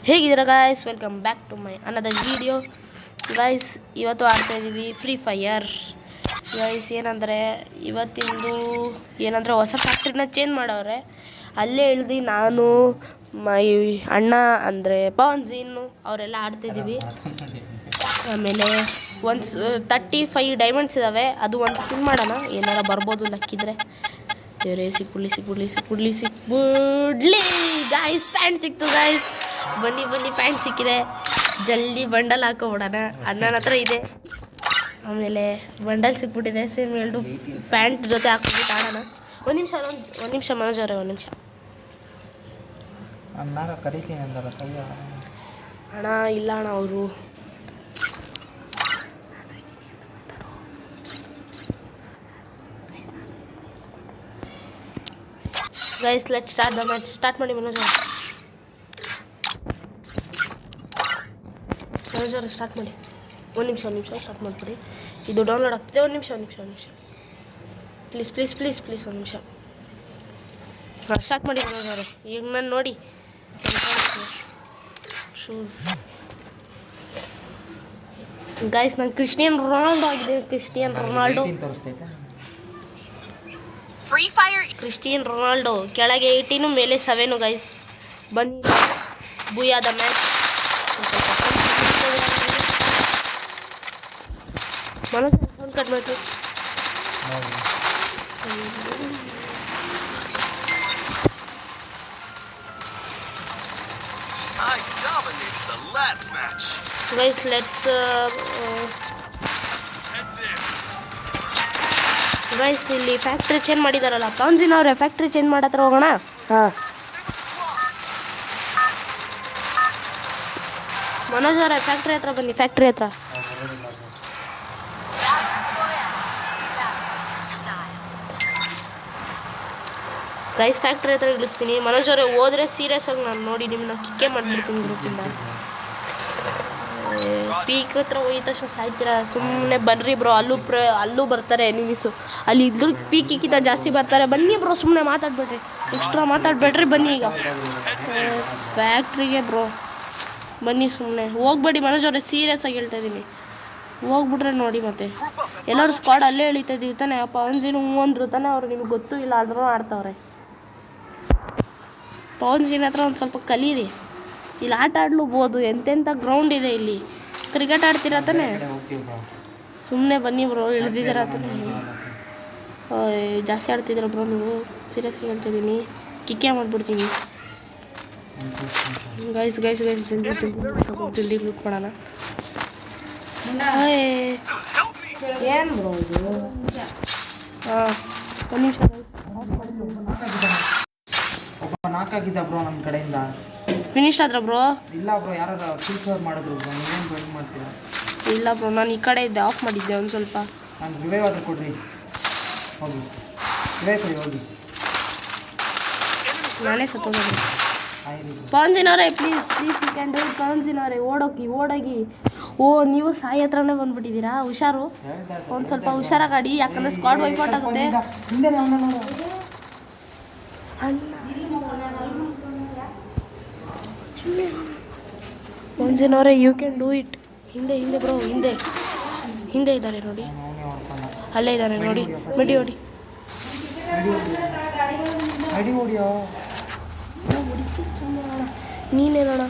ಹೇಗಿದ್ದೀರಾ guys, welcome back to my another video. Guys, ಇವತ್ತು ಆಡ್ತಾ ಇದ್ದೀವಿ ಫ್ರೀ ಫೈಯರ್. ಗಾಯ್ಸ್, ಇವತ್ತಿಂದು ಏನಂದರೆ ಹೊಸ ಫ್ಯಾಕ್ಟ್ರಿನ ಚೇಂಜ್ ಮಾಡವ್ರೆ. ಅಲ್ಲೇ ಇಳ್ದು ನಾನು ಮೈ ಅಣ್ಣ ಅಂದರೆ ಪವನ್ ಜೀನು ಅವರೆಲ್ಲ ಆಡ್ತಾಯಿದ್ದೀವಿ. ಆಮೇಲೆ 35 ಡೈಮಂಡ್ಸ್ ಇದ್ದಾವೆ, ಅದು ಒಂದು ಫಿಲ್ ಮಾಡೋಣ. ಏನಾರ ಬರ್ಬೋದು ಲಕ್ಕಿದ್ರೆ. ದೇವರೇ, ಸಿಕ್ಬಿಡ್ಲಿ ಗಾಯ್ಸ್. ಪ್ಯಾಂಟ್ ಸಿಕ್ತು ಗಾಯ್ಸ್, ಬನ್ನಿ ಪ್ಯಾಂಟ್ ಸಿಕ್ಕಿದೆ. ಜಲ್ದಿ ಬಂಡಲ್ ಹಾಕೋಬಿಡೋಣ, ಅಣ್ಣನ ಹತ್ರ ಇದೆ. ಆಮೇಲೆ ಬಂಡಲ್ ಸಿಕ್ಬಿಟ್ಟಿದೆ, ಸೇಮ್ 2 ಪ್ಯಾಂಟ್ ಜೊತೆ ಹಾಕ್ಬಿಟ್ಟು ಆಡೋಣ. ಒಂದು ನಿಮಿಷ ಮನೋಜ್ ಅವರೇ, ಒಂದು ನಿಮಿಷ. ಅಣ್ಣ ಇಲ್ಲ ಅಣ್ಣ, ಅವರು guys let's start the match. Start ಮಾಡಿ ಮನೋಜ್ ಅವರೇ, ಸ್ಟಾರ್ಟ್ ಮಾಡಿ. ಒಂದು ನಿಮಿಷ ಸ್ಟಾರ್ಟ್ ಮಾಡಿಬಿಡಿ. ಇದು ಡೌನ್ಲೋಡ್ ಆಗ್ತಿದೆ. ಒಂದು ನಿಮಿಷ ಪ್ಲೀಸ್ ಒಂದು ನಿಮಿಷ. ಹಾಂ, ಸ್ಟಾರ್ಟ್ ಮಾಡಿ ಮನೋಜ್ ಅವರೇ. ಈಗ ನಾನು ನೋಡಿ ಶೂಸ್. ಗೈಸ್, ನಾನು ಕ್ರಿಸ್ಟಿಯನ್ ರೊನಾಲ್ಡೋ ಆಗಿದ್ದೀನಿ. ಕ್ರಿಸ್ಟಿಯನ್ ರೊನಾಲ್ಡೋ ಕೆಳಗೆ 18 ಮೇಲೆ 7 ಗೈಸ್. ಬನ್ನಿ, ಬುಯಾದ ಮ್ಯಾಚ್. ಮನೋಜ್ ಫೋನ್ ಕಟ್ ಮಾಡ್ತು. ಗೈಸ್ ಲೆಟ್ಸ್ ಗೈಸ್, ಇಲ್ಲಿ ಫ್ಯಾಕ್ಟ್ರಿ ಚೇಂಜ್ ಮಾಡಿದಾರಲ್ಲ ಪವನ್ಜಿನ್ ಅವರೇ, ಫ್ಯಾಕ್ಟ್ರಿ ಚೇಂಜ್ ಮಾಡತ್ರ ಹೋಗೋಣ. ಹಾಂ, ಮನೋಜ್ ಅವರೇ ಫ್ಯಾಕ್ಟ್ರಿ ಹತ್ರ ಬನ್ನಿ. ಫ್ಯಾಕ್ಟ್ರಿ ಹತ್ರ ಗೈಸ್, ಫ್ಯಾಕ್ಟ್ರಿ ಹತ್ರ ಇಳಿಸ್ತೀನಿ. ಮನೋಜ್ ಅವರೇ ಹೋದ್ರೆ ಸೀರಿಯಸ್ ಆಗಿ ನಾನು ನೋಡಿ ನಿಮ್ಮನ್ನ ಕಿಕ್ಕೇ ಮಾಡಿಬಿಡ್ತೀನಿ ಗ್ರೂಪಿಂದ. ಪೀಕ್ ಹತ್ರ ಹೋಗಿದ ತಕ್ಷಣ ಸಾಯ್ತೀರಾ. ಸುಮ್ಮನೆ ಬನ್ನಿರಿ ಬ್ರೋ, ಅಲ್ಲೂ ಬರ್ತಾರೆ ಎನಿಮೀಸು. ಅಲ್ಲಿ ಇದ್ರೂ ಪೀಕಿಕ್ಕಿಂತ ಜಾಸ್ತಿ ಬರ್ತಾರೆ. ಬನ್ನಿ ಬ್ರೋ, ಸುಮ್ಮನೆ ಮಾತಾಡ್ಬೇಡ್ರಿ, ಎಕ್ಸ್ಟ್ರಾ ಮಾತಾಡ್ಬೇಡ್ರಿ. ಬನ್ನಿ ಈಗ ಫ್ಯಾಕ್ಟ್ರಿಗೆ ಬ್ರೋ, ಬನ್ನಿ. ಸುಮ್ಮನೆ ಹೋಗ್ಬೇಡಿ ಮನೋಜ್ ಅವರೇ, ಸೀರಿಯಸ್ ಆಗಿ ಹೇಳ್ತಾ ಇದ್ದೀನಿ. ಹೋಗ್ಬಿಟ್ರೆ ನೋಡಿ ಮತ್ತೆ ಎಲ್ಲರೂ ಸ್ಕ್ವಾಡ್ ಅಲ್ಲೇ ಎಳಿತಾ ಇದ್ದೀವಿ ತಾನೆ. ಪವನ್ ಜೀನು ಅಂದ್ರು ತಾನೆ, ಅವ್ರು ನಿಮ್ಗೆ ಗೊತ್ತೂ ಇಲ್ಲ ಆದ್ರೂ ಆಡ್ತಾವ್ರೆ. ಪವನ್ ಜೀನ್ ಹತ್ರ ಒಂದು ಸ್ವಲ್ಪ ಕಲೀರಿ. ಇಲ್ಲಿ ಆಟ ಆಡ್ಲೂಬೋದು, ಎಂತೆಂಥ ಗ್ರೌಂಡ್ ಇದೆ ಇಲ್ಲಿ. ಕ್ರಿಕೆಟ್ ಆಡ್ತೀರಾ ತಾನೆ, ಸುಮ್ಮನೆ ಬನ್ನಿ ಬ್ರೋ. ಇಳಿದಿದ್ದೀರಾ ತಾನೆ, ಜಾಸ್ತಿ ಆಡ್ತಿದ್ದೀರ ಬ್ರೋ ನೀವು. ಸೀರಿಯಸ್ಲಿ ಹೇಳ್ತಿದ್ದೀನಿ, ಕಿಕ್ಕೇ ಮಾಡಿಬಿಡ್ತೀನಿ. ಗೈಸ್ ಜಲ್ದಿ ಲೂಟ್ ಮಾಡೋಣ. ಏನು ಬ್ರೋ ಇದು? ಹಾಂ, ಒಂದು ನಿಮಿಷ. ನಾಲ್ಕಾಗಿದ್ದ ಬ್ರೋ ನಮ್ಮ ಕಡೆಯಿಂದ. ಫಿನಿಶ್ ಆದ್ರ ಬ್ರೋ? ಇಲ್ಲ ಬ್ರೋ, ಯಾರು ಫಿಲ್ಸರ್ ಮಾಡಿದ್ರು ಬ್ರೋ. ನೀವೇನು ಡ್ರಾಯಿಂಗ್ ಮಾಡ್ತೀರಾ? ಇಲ್ಲ ಬ್ರೋ, ನಾನು ಈ ಕಡೆ ಇದ್ದೆ, ಆಫ್ ಮಾಡಿದ್ದೆ ಒಂದು ಸ್ವಲ್ಪ. ನಾನು ರಿವೈವ್ ಆದರೂ ಕೊಡ್ರಿ, ಹೋಗಿ ರಿವೈವ್ ಕೊಡಿ, ಹೋಗಿ. ನಾನೇ ಸತ್ತೋಗಿ. ಪವನ್ಜಿನವರೇ please you can do it. ಪವನ್ಜಿನವರೇ ಓಡೋಗಿ. ಓ, ನೀವು ಸಾಯಿ ಹತ್ರನೇ ಬಂದುಬಿಟ್ಟಿದ್ದೀರಾ. ಹುಷಾರು, ಒಂದು ಸ್ವಲ್ಪ ಹುಷಾರಾಗಿ ಆಡಿ, ಯಾಕಂದರೆ ಸ್ಕ್ವಾಡ್ ವೈಪೌಟ್ ಆಗುತ್ತೆ. ಪವನ್ಜಿನವರೇ ಯು ಕ್ಯಾನ್ ಡೂ ಇಟ್. ಹಿಂದೆ ಬ್ರೋ, ಹಿಂದೆ ಇದ್ದಾರೆ ನೋಡಿ, ಅಲ್ಲೇ ಇದ್ದಾರೆ ನೋಡಿ. ಮಿಡಿ ಹೊಡಿ. ನೀನೇನೋಣ,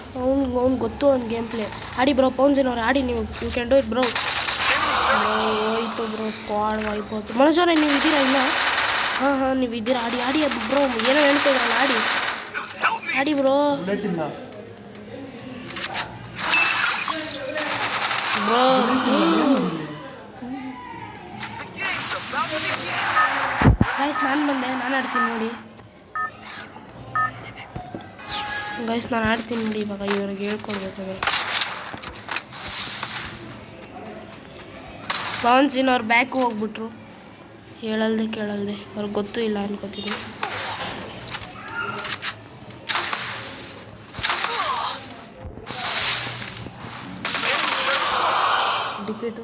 ಅವ್ನು ಗೊತ್ತು ಅವ್ನು ಗೇಮ್ ಪ್ಲೇ. ಆಡಿ ಬ್ರೋ, ಪವನ್ಜಿನವ್ರೆ ಆಡಿ ನೀವು. You can do it bro. ಹೋಯ್ತು ಬ್ರೋ, ಸ್ಕ್ವಾಡ್ ವೈಪೌಟ್. ಮನೋಜ್ ಅವರೇ ನೀವು ಇದ್ದೀರಾ ಇಲ್ಲ? ಹಾಂ ನೀವು ಇದ್ದೀರಾ. ಆಡಿ ಅದು ಬ್ರೋ, ಏನೋ ಹೇಳ್ತಿದ್ರಲ್ಲ, ಆಡಿ ಬ್ರೋ. ಗೈಸ್, ನಾನು ಆಡ್ತೀನಿ ನೋಡಿ. ಗೈಸ್, ನಾನು ಆಡ್ತೀನಿ ನೋಡಿ. ಇವಾಗ ಇವ್ರಿಗೆ ಹೇಳ್ಕೊಡ್ಬೇಕಾದ್ರೆ ಪವನ್ ಜೀನ್ ಅವ್ರು ಬ್ಯಾಕ್ ಹೋಗ್ಬಿಟ್ರು, ಹೇಳಲ್ದೆ ಕೇಳಲ್ದೆ. ಅವ್ರಿಗೆ ಗೊತ್ತೂ ಇಲ್ಲ ಅನ್ಕೋತೀನಿ. ಡಿಫೀಟು.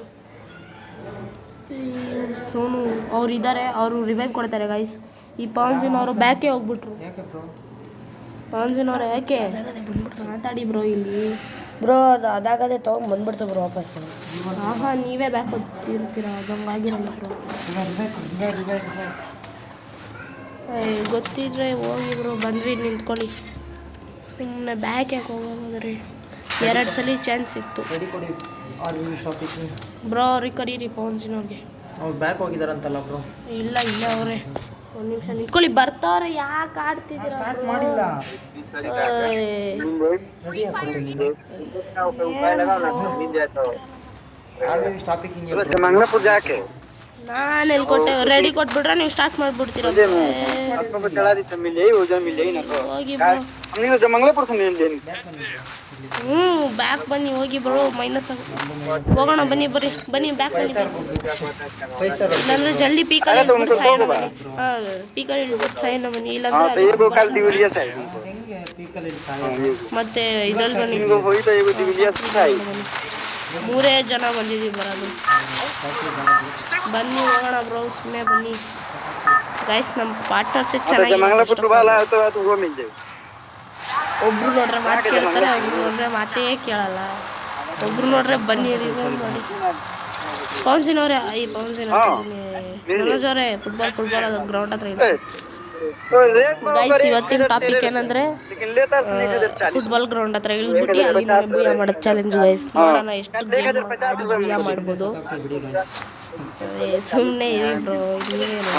ಸೋನು ಅವ್ರು ಇದ್ದಾರೆ, ಅವರು ರಿವೈವ್ ಕೊಡ್ತಾರೆ ಗೈಸ್. ಈ ಪವನ್ ಜೀನ್ ಅವರು ಬ್ಯಾಕೇ ಹೋಗ್ಬಿಟ್ರು. ಯಾಕೆ ಬ್ರೋ? ಪಾಂಜಿನವ್ರೆ ಯಾಕೆ ಮಾತಾಡಿ ಬ್ರೋ ಇಲ್ಲಿ ಬ್ರೋ ಅದು ಅದಾಗದೆ ತೊಗೊಂಡು ಬಂದ್ಬಿಡ್ತೇವೆ ಬ್ರೋ ವಾಪಸ್. ಆಹಾ ನೀವೇ ಬ್ಯಾಕ್ ಹೋಗ್ತಿರ್ತೀರ ಅದಂಗೆ ಆಗಿರಲ್ಲ ಬ್ರೋ. ಗೊತ್ತಿದ್ರೆ ಹೋಗಿ ಬ್ರೋ, ಬಂದ್ವಿ ನಿಂತ್ಕೊಳ್ಳಿ. ಸುಮ್ಮನೆ ಬ್ಯಾಕ್ ಯಾಕೆ ಹೋಗೋದ್ರಿ? 2 ಸಲ ಚಾನ್ಸ್ ಸಿಕ್ತು ಬ್ರೋ. ಅವ್ರಿಗೆ ಕರೀರಿ ಪೌನ್ಸಿನವ್ರಿಗೆ. ಅವ್ರು ಬ್ಯಾಕ್ ಹೋಗಿದಾರಂತಲ್ಲ ಬ್ರೋ. ಇಲ್ಲ ಅವರೇ ಒಂದು ನಿಮಿಷ ನಿಂತ್ಕೊಳ್ಳಿ, ಬರ್ತಾವ್ರೆ. ಯಾಕೆ ಆಡ್ತಿದ್ದೀರಾ? ಸ್ಟಾರ್ಟ್ ಮಾಡಿಲ್ಲ. मंगलापुर जाके ನಾನು ಎಲ್ಲಿ ಕೊಟ್ಟೆ? ರೆಡಿ ಕೊಟ್ಬಿಟ್ರೆ ನೀವು ಸ್ಟಾರ್ಟ್ ಮಾಡ್ಬಿಡ್ತೀರ. चढ़ा दी मिल जाए वो मिल जाए ना ಹೋಗಿ ಬ್ರೋ. हमने जब मंगलापुर से मिल जाए ಬ್ಯಾಕ್ ಬನ್ನಿ, ಹೋಗಿ ಬ್ರೋ. ಮೈನಸ್ ಹೋಗೋಣ ಬನ್ನಿ, ಬನ್ನಿ ಬ್ಯಾಕ್ ಬನ್ನಿ. ಇಲ್ಲಾಂದ್ರೆ ಜಲ್ದಿ ಪೀಕಲ್ಲಿ ಇಟ್ಬಿಟ್ಟು ಸಾಯೋಣ ಬನ್ನಿ. ಹಾಂ ಪೀಕಲ್ಲಿ ಇಟ್ಬಿಟ್ಟು ಸಾಯೋಣ ಬನ್ನಿ. ಇಲ್ಲಾಂದ್ರೆ ಮತ್ತೆ ಇದ್ರಲ್ಲಿ ಬನ್ನಿ. 3 ಜನ ಬಂದಿದ್ದೀವಿ ಬರೋದು. ಬನ್ನಿ ಹೋಗೋಣ ಬ್ರೋ, ಸುಮ್ಮನೆ ಬನ್ನಿ ಗೈಸ್. ನಮ್ಮ ಪಾರ್ಟ್ನರ್ಶಿಪ್ ಚೆನ್ನಾಗಿ. ಒಬ್ರು ನೋಡ್ರೆ ಮಾತು ಕೇಳ್ತಾರೆ, ಒಬ್ರು ನೋಡ್ರೆ ಮಾತೇ ಕೇಳಲ್ಲ. ಒಬ್ರು ನೋಡ್ರೆ ಬನ್ನಿ ನೋಡಿ. ಪೌನ್ಸಿನವ್ರೆ, ಮನೋಜ್ ಅವರೇ, ಫುಟ್ಬಾಲ್ ಅದು ಗ್ರೌಂಡ್ ಹತ್ರ ಇದೆ ಗೈಸ್. ಇವತ್ತಿನ ಟಾಪಿಕ್ ಏನಂದ್ರೆ ಫುಟ್ಬಾಲ್ ಗ್ರೌಂಡ್ ಹತ್ರ ಇಳಿದ್ಬಿಟ್ಟು ಅಲ್ಲಿ ಬುಯ್ಯ ಮಾಡೋದು ಚಾಲೆಂಜ್ ಗೈಸ್. ನೋಡೋಣ ಎಷ್ಟು ಬುಯ್ಯ ಮಾಡ್ಬೋದು. ಸುಮ್ಮನೆ ಇರಿ ಬ್ರೋ, ನೀವೇನು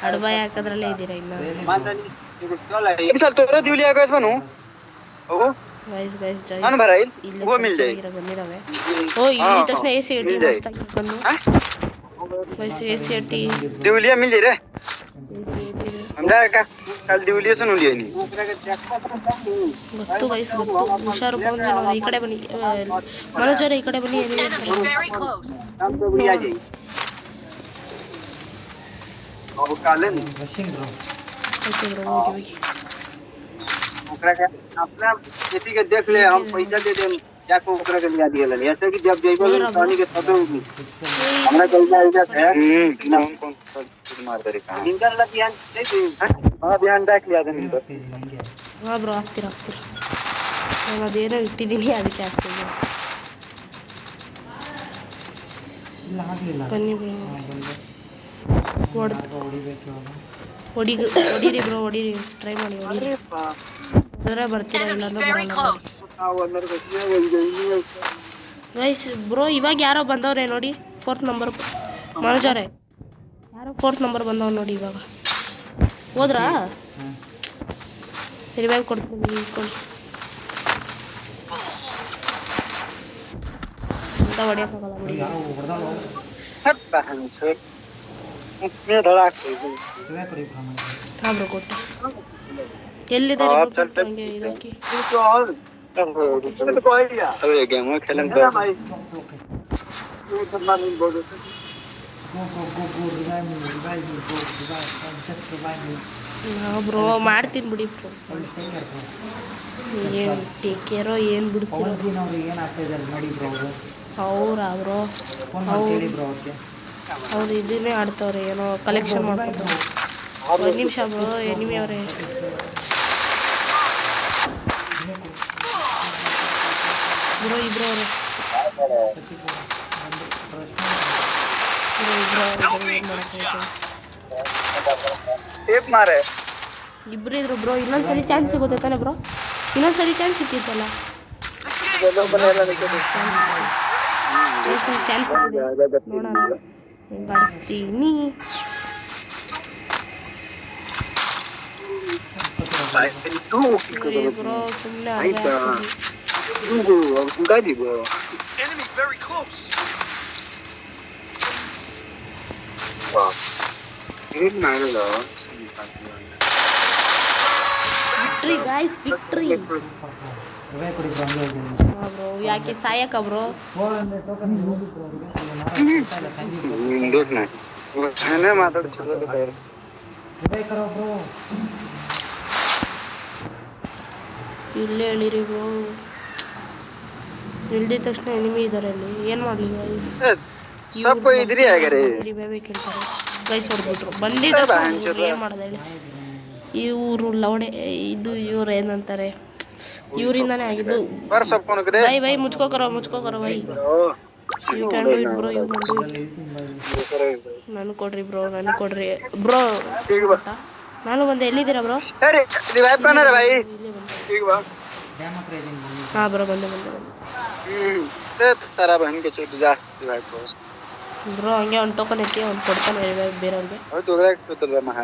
ಅಡ್ಬಾಯ್ ಹಾಕೋದ್ರಲ್ಲೇ ಇದ್ದೀರಾ ಇನ್ನು. ಗೈಸ್ ಬಂದಿದ್ದಾವೆ. ಓ ಇಲ್ಲಿ ತಕ್ಷಣ AC ಟಿ ಮಸ್ತ್ ಬಂದು ಗೈಸ್. AC ಟಿ दिवलिया मिल जाए रे हमरा का कल दिवलिया से नुलिया नहीं ಗೊತ್ತು ಗೈಸ್, ಗೊತ್ತು. ಹುಷಾರು ಪೌನ್ಸಿನವ್ರು, ಈ ಕಡೆ ಬನ್ನಿ. ಮನೋಜ್ ಅವರೇ ಈ ಕಡೆ ಬನ್ನಿ. हम तो भी आ जाए और काले नहीं ರಶಿಂಗ್ ಬ್ರೋ. ಓಕೆ ಬ್ರೋ, ಹೋಗಿ ओकरा का अपना खेती के देख ले, हम पैसा दे देम जाके ओकरा के लिया दिया लगे। ऐसे कि जब जइबो पानी के तबे हमरा पैसा आइजा है कौन मार दे का निकल लग ध्यान दे दे। हां ध्यान रख लिया दे निकल ನಂಗೆ ಹಾಂ ಬ್ರೋ, ಹಾಕ್ತೀರಾ. ನಾನು ಅದೇನೋ ಇಟ್ಟಿದ್ದೀನಿ, ಅದಕ್ಕೆ ಹಾಕ್ತೀನಿ. ಇಲ್ಲ ಆಗಲಿಲ್ಲ. ಬನ್ನಿ ಬ್ರೋ, ಹೊಡಿಬೇಕು ಇವಾಗ. ಹೊಡೀರಿ ಬ್ರೋ, ಹೊಡೀರಿ. ಟ್ರೈ ಮಾಡಿ ಹೊಡೀರಿ. ಆದರೆ ಬರ್ತೀರಾ, ಇಲ್ಲಾಂದ್ರೆ ಬರಲ್ಲ ಗೈಸ್. ಬ್ರೋ ಇವಾಗ ಯಾರೋ ಬಂದವ್ರೆ ನೋಡಿ, 4th ನಂಬರ್. ಮನೋಜ್ ಅವರೇ, ಯಾರೋ 4th ನಂಬರ್ ಬಂದವ್ರು ನೋಡಿ. ಇವಾಗ ಹೋದ್ರಾ? ರಿವೈವ್ ಕೊಡ್ತೀನಿ ಇಟ್ಕೊಂಡು. ಅಂತ ಹೊಡೆಯೋಕ್ಕಾಗಲ್ಲ ಬಿಡಿ. ಯಾವ ಹೊಡೆದಳು हट बहन से मैं धड़ा के ಇವೆ ಕೊಡಿ ಬ್ರೋ ನನಗೆ. ಹಾಂ ಬ್ರೋ, ಕೊಟ್ಟು. ಎಲ್ಲಿದ್ದಾರೆ ಹಂಗೆ ಇದಾಕಿ. तो और तो कोई दिया अबे गेम खेलन तो भाई ಓಕೆ. ये सब मालूम बोल ಗೋ ರಿವೈವ್ ಜಸ್ಟ್ ರಿವೈವ್ ಮೀ. ಹಾಂ ಬ್ರೋ, ಮಾಡ್ತೀನಿ ಬಿಡಿ ಬ್ರೋ. ಏನು ಟೇಕ್ ಕೇರೋ ಏನು ಬಿಡ್ತೀರೋ. ಪೌನ್ಸಿನವ್ರು ಏನು ಆಗ್ತಾ ಇದ್ದಾರೆ ನೋಡಿ ಬ್ರೋ. ಅವರು ಬ್ರೋ ಫೋನ್ ಮಾಡಿ ಕೇಳಿ ಬ್ರೋ ಅವ್ರಿಗೆ. ಅವ್ರು ಇದನ್ನೇ ಆಡ್ತವ್ರೆ, ಏನೋ ಕಲೆಕ್ಷನ್ ಮಾಡ್ಕೊತಾರೆ. 1 ನಿಮಿಷ ಬ್ರೋ, ಎನಿಮಿ ಅವರೇ. ಬ್ರೋ ಇಬ್ರು ಅವರು ಏನು ಮಾಡೋಕ್ಕಾಯ್ತು? टेप मारे ಇಬ್ರು ಇದ್ರು ಬ್ರೋ. ಇನ್ನೊಂದ್ಸಲಿ ಚಾನ್ಸ್ ಸಿಗುತ್ತೆ ತಾನೆ ಬ್ರೋ? ಇನ್ನೊಂದ್ಸಲಿ ಚಾನ್ಸ್ ಸಿಕ್ಕಿತ್ತಲ್ಲ. ಚಾನ್ಸ್ ನೋಡೋಣ, ಬಾರಿಸ್ತೀನಿ. ಬ್ರೋ ಸುಮ್ಮನೆ Enemy very close. Victory guys, victory. Revive ಕೊಡಿ ಬ್ರೋ. ಹಂಗೆ ಹೋಗಿ ಬ್ರೋ ಯಾಕೆ ಸಾಯಕ ಬ್ರೋ? 400 ಟೋಕನ್ ಹೋಗಿ ಬ್ರೋ ಅವ್ರಿಗೆ. ಇಲ್ಲ ಸಂಜೀವ್ ಬ್ರೋ. देखना मैंने माताड़ चलो तो खैर ರಿವೈವ್ ಕರೋ ಬ್ರೋ. ಇಲ್ಲೇ ಹೇಳಿರಿ ಬ್ರೋ. ಇಳ್ದಿದ ತಕ್ಷಣ ಎನಿಮಿ ಇದ್ದಾರೆ ಅಲ್ಲಿ. ಏನು ಮಾಡಲಿ ಗೈಸ್? सब कोई इधर ही आएगा रे ಬೇಬೆ ಕೇಳ್ತಾರೆ ಗೈಸ್. ಹೊಡ್ಬಿಟ್ರು. ಬಂದಿದ್ದ ಏನು ಮಾಡೋದು ಹೇಳಿ? ಇವರು ಲೌಡೆ ಇದು ಇವ್ರು ಏನಂತಾರೆ ಇವರಿಂದಾನೇ ಆಗಿದ್ದು पर सब कौन करे ಬೈ ಮುಚ್ಕೋಕರ bye you can do it bro you can do it ನನಗೆ ಕೊಡ್ರಿ ಬ್ರೋ ठीक बा ನಾನು ಬಂದೆ ಎಲ್ಲಿದ್ದೀರಾ ಬ್ರೋ अरे रिवाइव करना रे भाई ठीक बा ಡ್ಯಾಮ್ ಹತ್ರ ಇದೀನಿ ಬನ್ನಿ. ಹಾಂ ಬ್ರೋ ಬಂದೆ ते तारा बहन के चोट जा रिवाइव को ಬ್ರೋ ಹಂಗೆ ಒಂದು ಟೋಕನ್ ಐತಿ ಅವ್ನು ಕೊಡ್ತಾನೆ ಬೇರೆಯವ್ರಿಗೆ और तो रेक्ट तो महा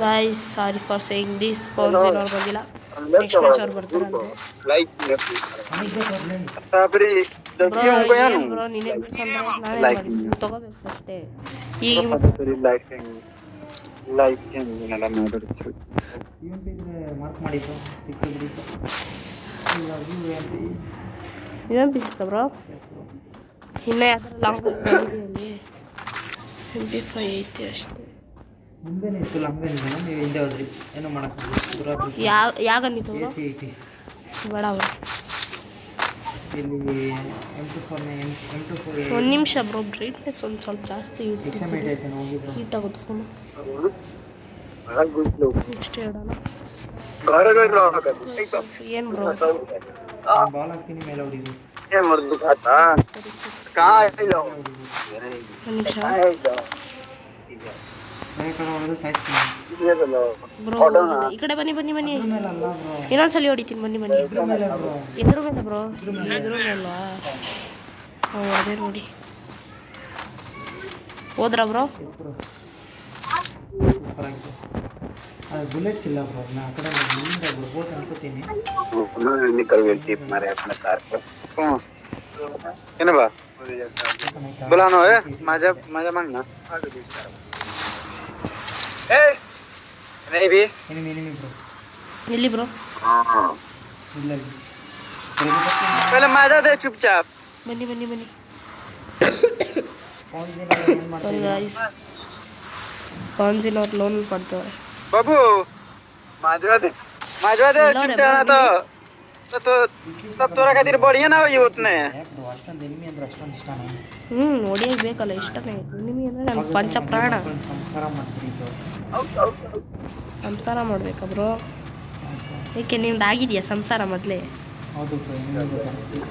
guys sorry for saying this ಪೌನ್ಸಿನ್ ಅವ್ರು ಬಂದಿಲ್ಲ ನೆಕ್ಸ್ಟ್ ಮ್ಯಾಚ್ ಅವ್ರು ಬರ್ತಾರಂತೆ लाइक ಅನಿಶ್ ಬರ್ಲಿ. ताबरी ಬ್ರೋ दबी हो गया नु ಬ್ರೋ ನೀನೇ ಬೇಕಂದ್ರೆ ನಾನೇ Like ಮಾಡಿ ತಗೋಬೇಕು ಅಷ್ಟೇ ಈಗ लाइक ಏನಲ್ಲ ಮಾಡೋದು ಇವಂತ ಇದ್ರೆ ಮಾರ್ಕ್ ಮಾಡಿದ್ದು ಸಿಕ್ಕಿದ್ರಿ ಇವಾಗ ಇವೇನು ಸಿಗ್ತಾ ಬ್ರೋ ಇನ್ನೂ ಯಾವ್ದಾರ ಲಾಂಗ್ MP5 ಐತಿ ಅಷ್ಟೇ ಮುಂದೆನೇ ಇತ್ತು ಹಂಗೇನಿಲ್ಲ ನೀವು ಹಿಂದೆ ಹೋದ್ರಿ ಏನೋ ಮಾಡಕ್ಕೆ ಯಾಗ ನಿಂತು ಬ್ರೋ AC80 ಬೇಡ ಬ್ರೋ ಇಲ್ಲಿ M24 ಒಂದು ನಿಮಿಷ ಬ್ರೋ ಬ್ರೈಟ್ನೆಸ್ ಒಂದು ಸ್ವಲ್ಪ ಜಾಸ್ತಿ XM8 ಐತೆ ಹೋಗಿದ್ರು ಹೀಟ್ ಆಗುತ್ತೆ ಫೋನು ಇಷ್ಟೇ ಇಡೋಣ ಏನು ಬ್ರೋ ಬಾಲ್ ಹಾಕ್ತೀನಿ ಮೇಲೆ ಹೊಡಿದ್ರು ಏನ್ ಮಾಡ್ದು ಖಾತಾ ಕಾಯಿಲ್ಲ ಒಂದು ನಿಮಿಷ ಬೇರೆ ಕಡೆ ಹೊಡೆದು ಸಾಯ್ತೀನಿ ಬ್ರೋ ಈ ಕಡೆ ಬನ್ನಿ ಅದ್ರ ಮೇಲೆ ಅಲ್ಲ ಬ್ರೋ ಇನ್ನೊಂದ್ಸಲಿ ಹೊಡಿತೀನಿ ಬನ್ನಿ ಇದ್ರ ಮೇಲೆ ಬ್ರೋ ಎದುರು ಮೇಲೆ ಬ್ರೋ ಎದುರು ಮೇಲ್ವಾ ಹಾಂ ಹೊಡೆದೆ ನೋಡಿ ಹೋದ್ರಾ ಬ್ರೋ ಸೂಪರ್ ಆಗಿದೆ ಅದು ಬುಲೆಟ್ಸ್ ಇಲ್ಲ ಬ್ರೋ ನಾ ಆ ಕಡೆ ಮುಂದೆ ಬರ್ಬೋದು ಅನ್ಕೋತೀನಿ निकल गई टीप मारे अपने कार पर कौन है ना बा बुलानो है मजा मांगना ए नहीं भी ಎನಿಮಿ ಬ್ರೋ ಎಲ್ಲಿ ಬ್ರೋ ಇಲ್ಲ पहले मजा दे चुपचाप ಬನ್ನಿ ಏನು ಮಾಡ್ತೀವಿ ಗಾಯ್ಸ್ ಪೌನ್ಸಿನ್ ಅವ್ರು ಲೋನ್ ಪಡ್ತವ್ರೆ बाबू मजा दे चुपचाप ना तो सब तोरा खातिर बढ़िया ना होई उतने ಯಾಕೆ ಬ್ರೋ ಅಷ್ಟೊಂದು ಎನಿಮಿ ಅಂದ್ರೆ ಅಷ್ಟೊಂದು ಇಷ್ಟ ನಾನು ಹೊಡಿಯೋಕೆ ಬೇಕಲ್ಲ ಇಷ್ಟನೇ ನಿಮಗೆ ಅಂದರೆ ನನ್ನ ಪಂಚ ಪ್ರಾಣ ಸಂಸಾರ ಮಾಡ್ತೀರಿ ಬ್ರೋ ಸಂಸಾರ ಮಾಡ್ಬೇಕಾ ಬ್ರೋ ಏಕೆ ನಿಮ್ದು ಆಗಿದೆಯಾ ಸಂಸಾರ ಮೊದಲೇ ಹೌದು ಬ್ರೋ ಎನಿಮಿ ಗೊತ್ತಾಗ್ತದೆ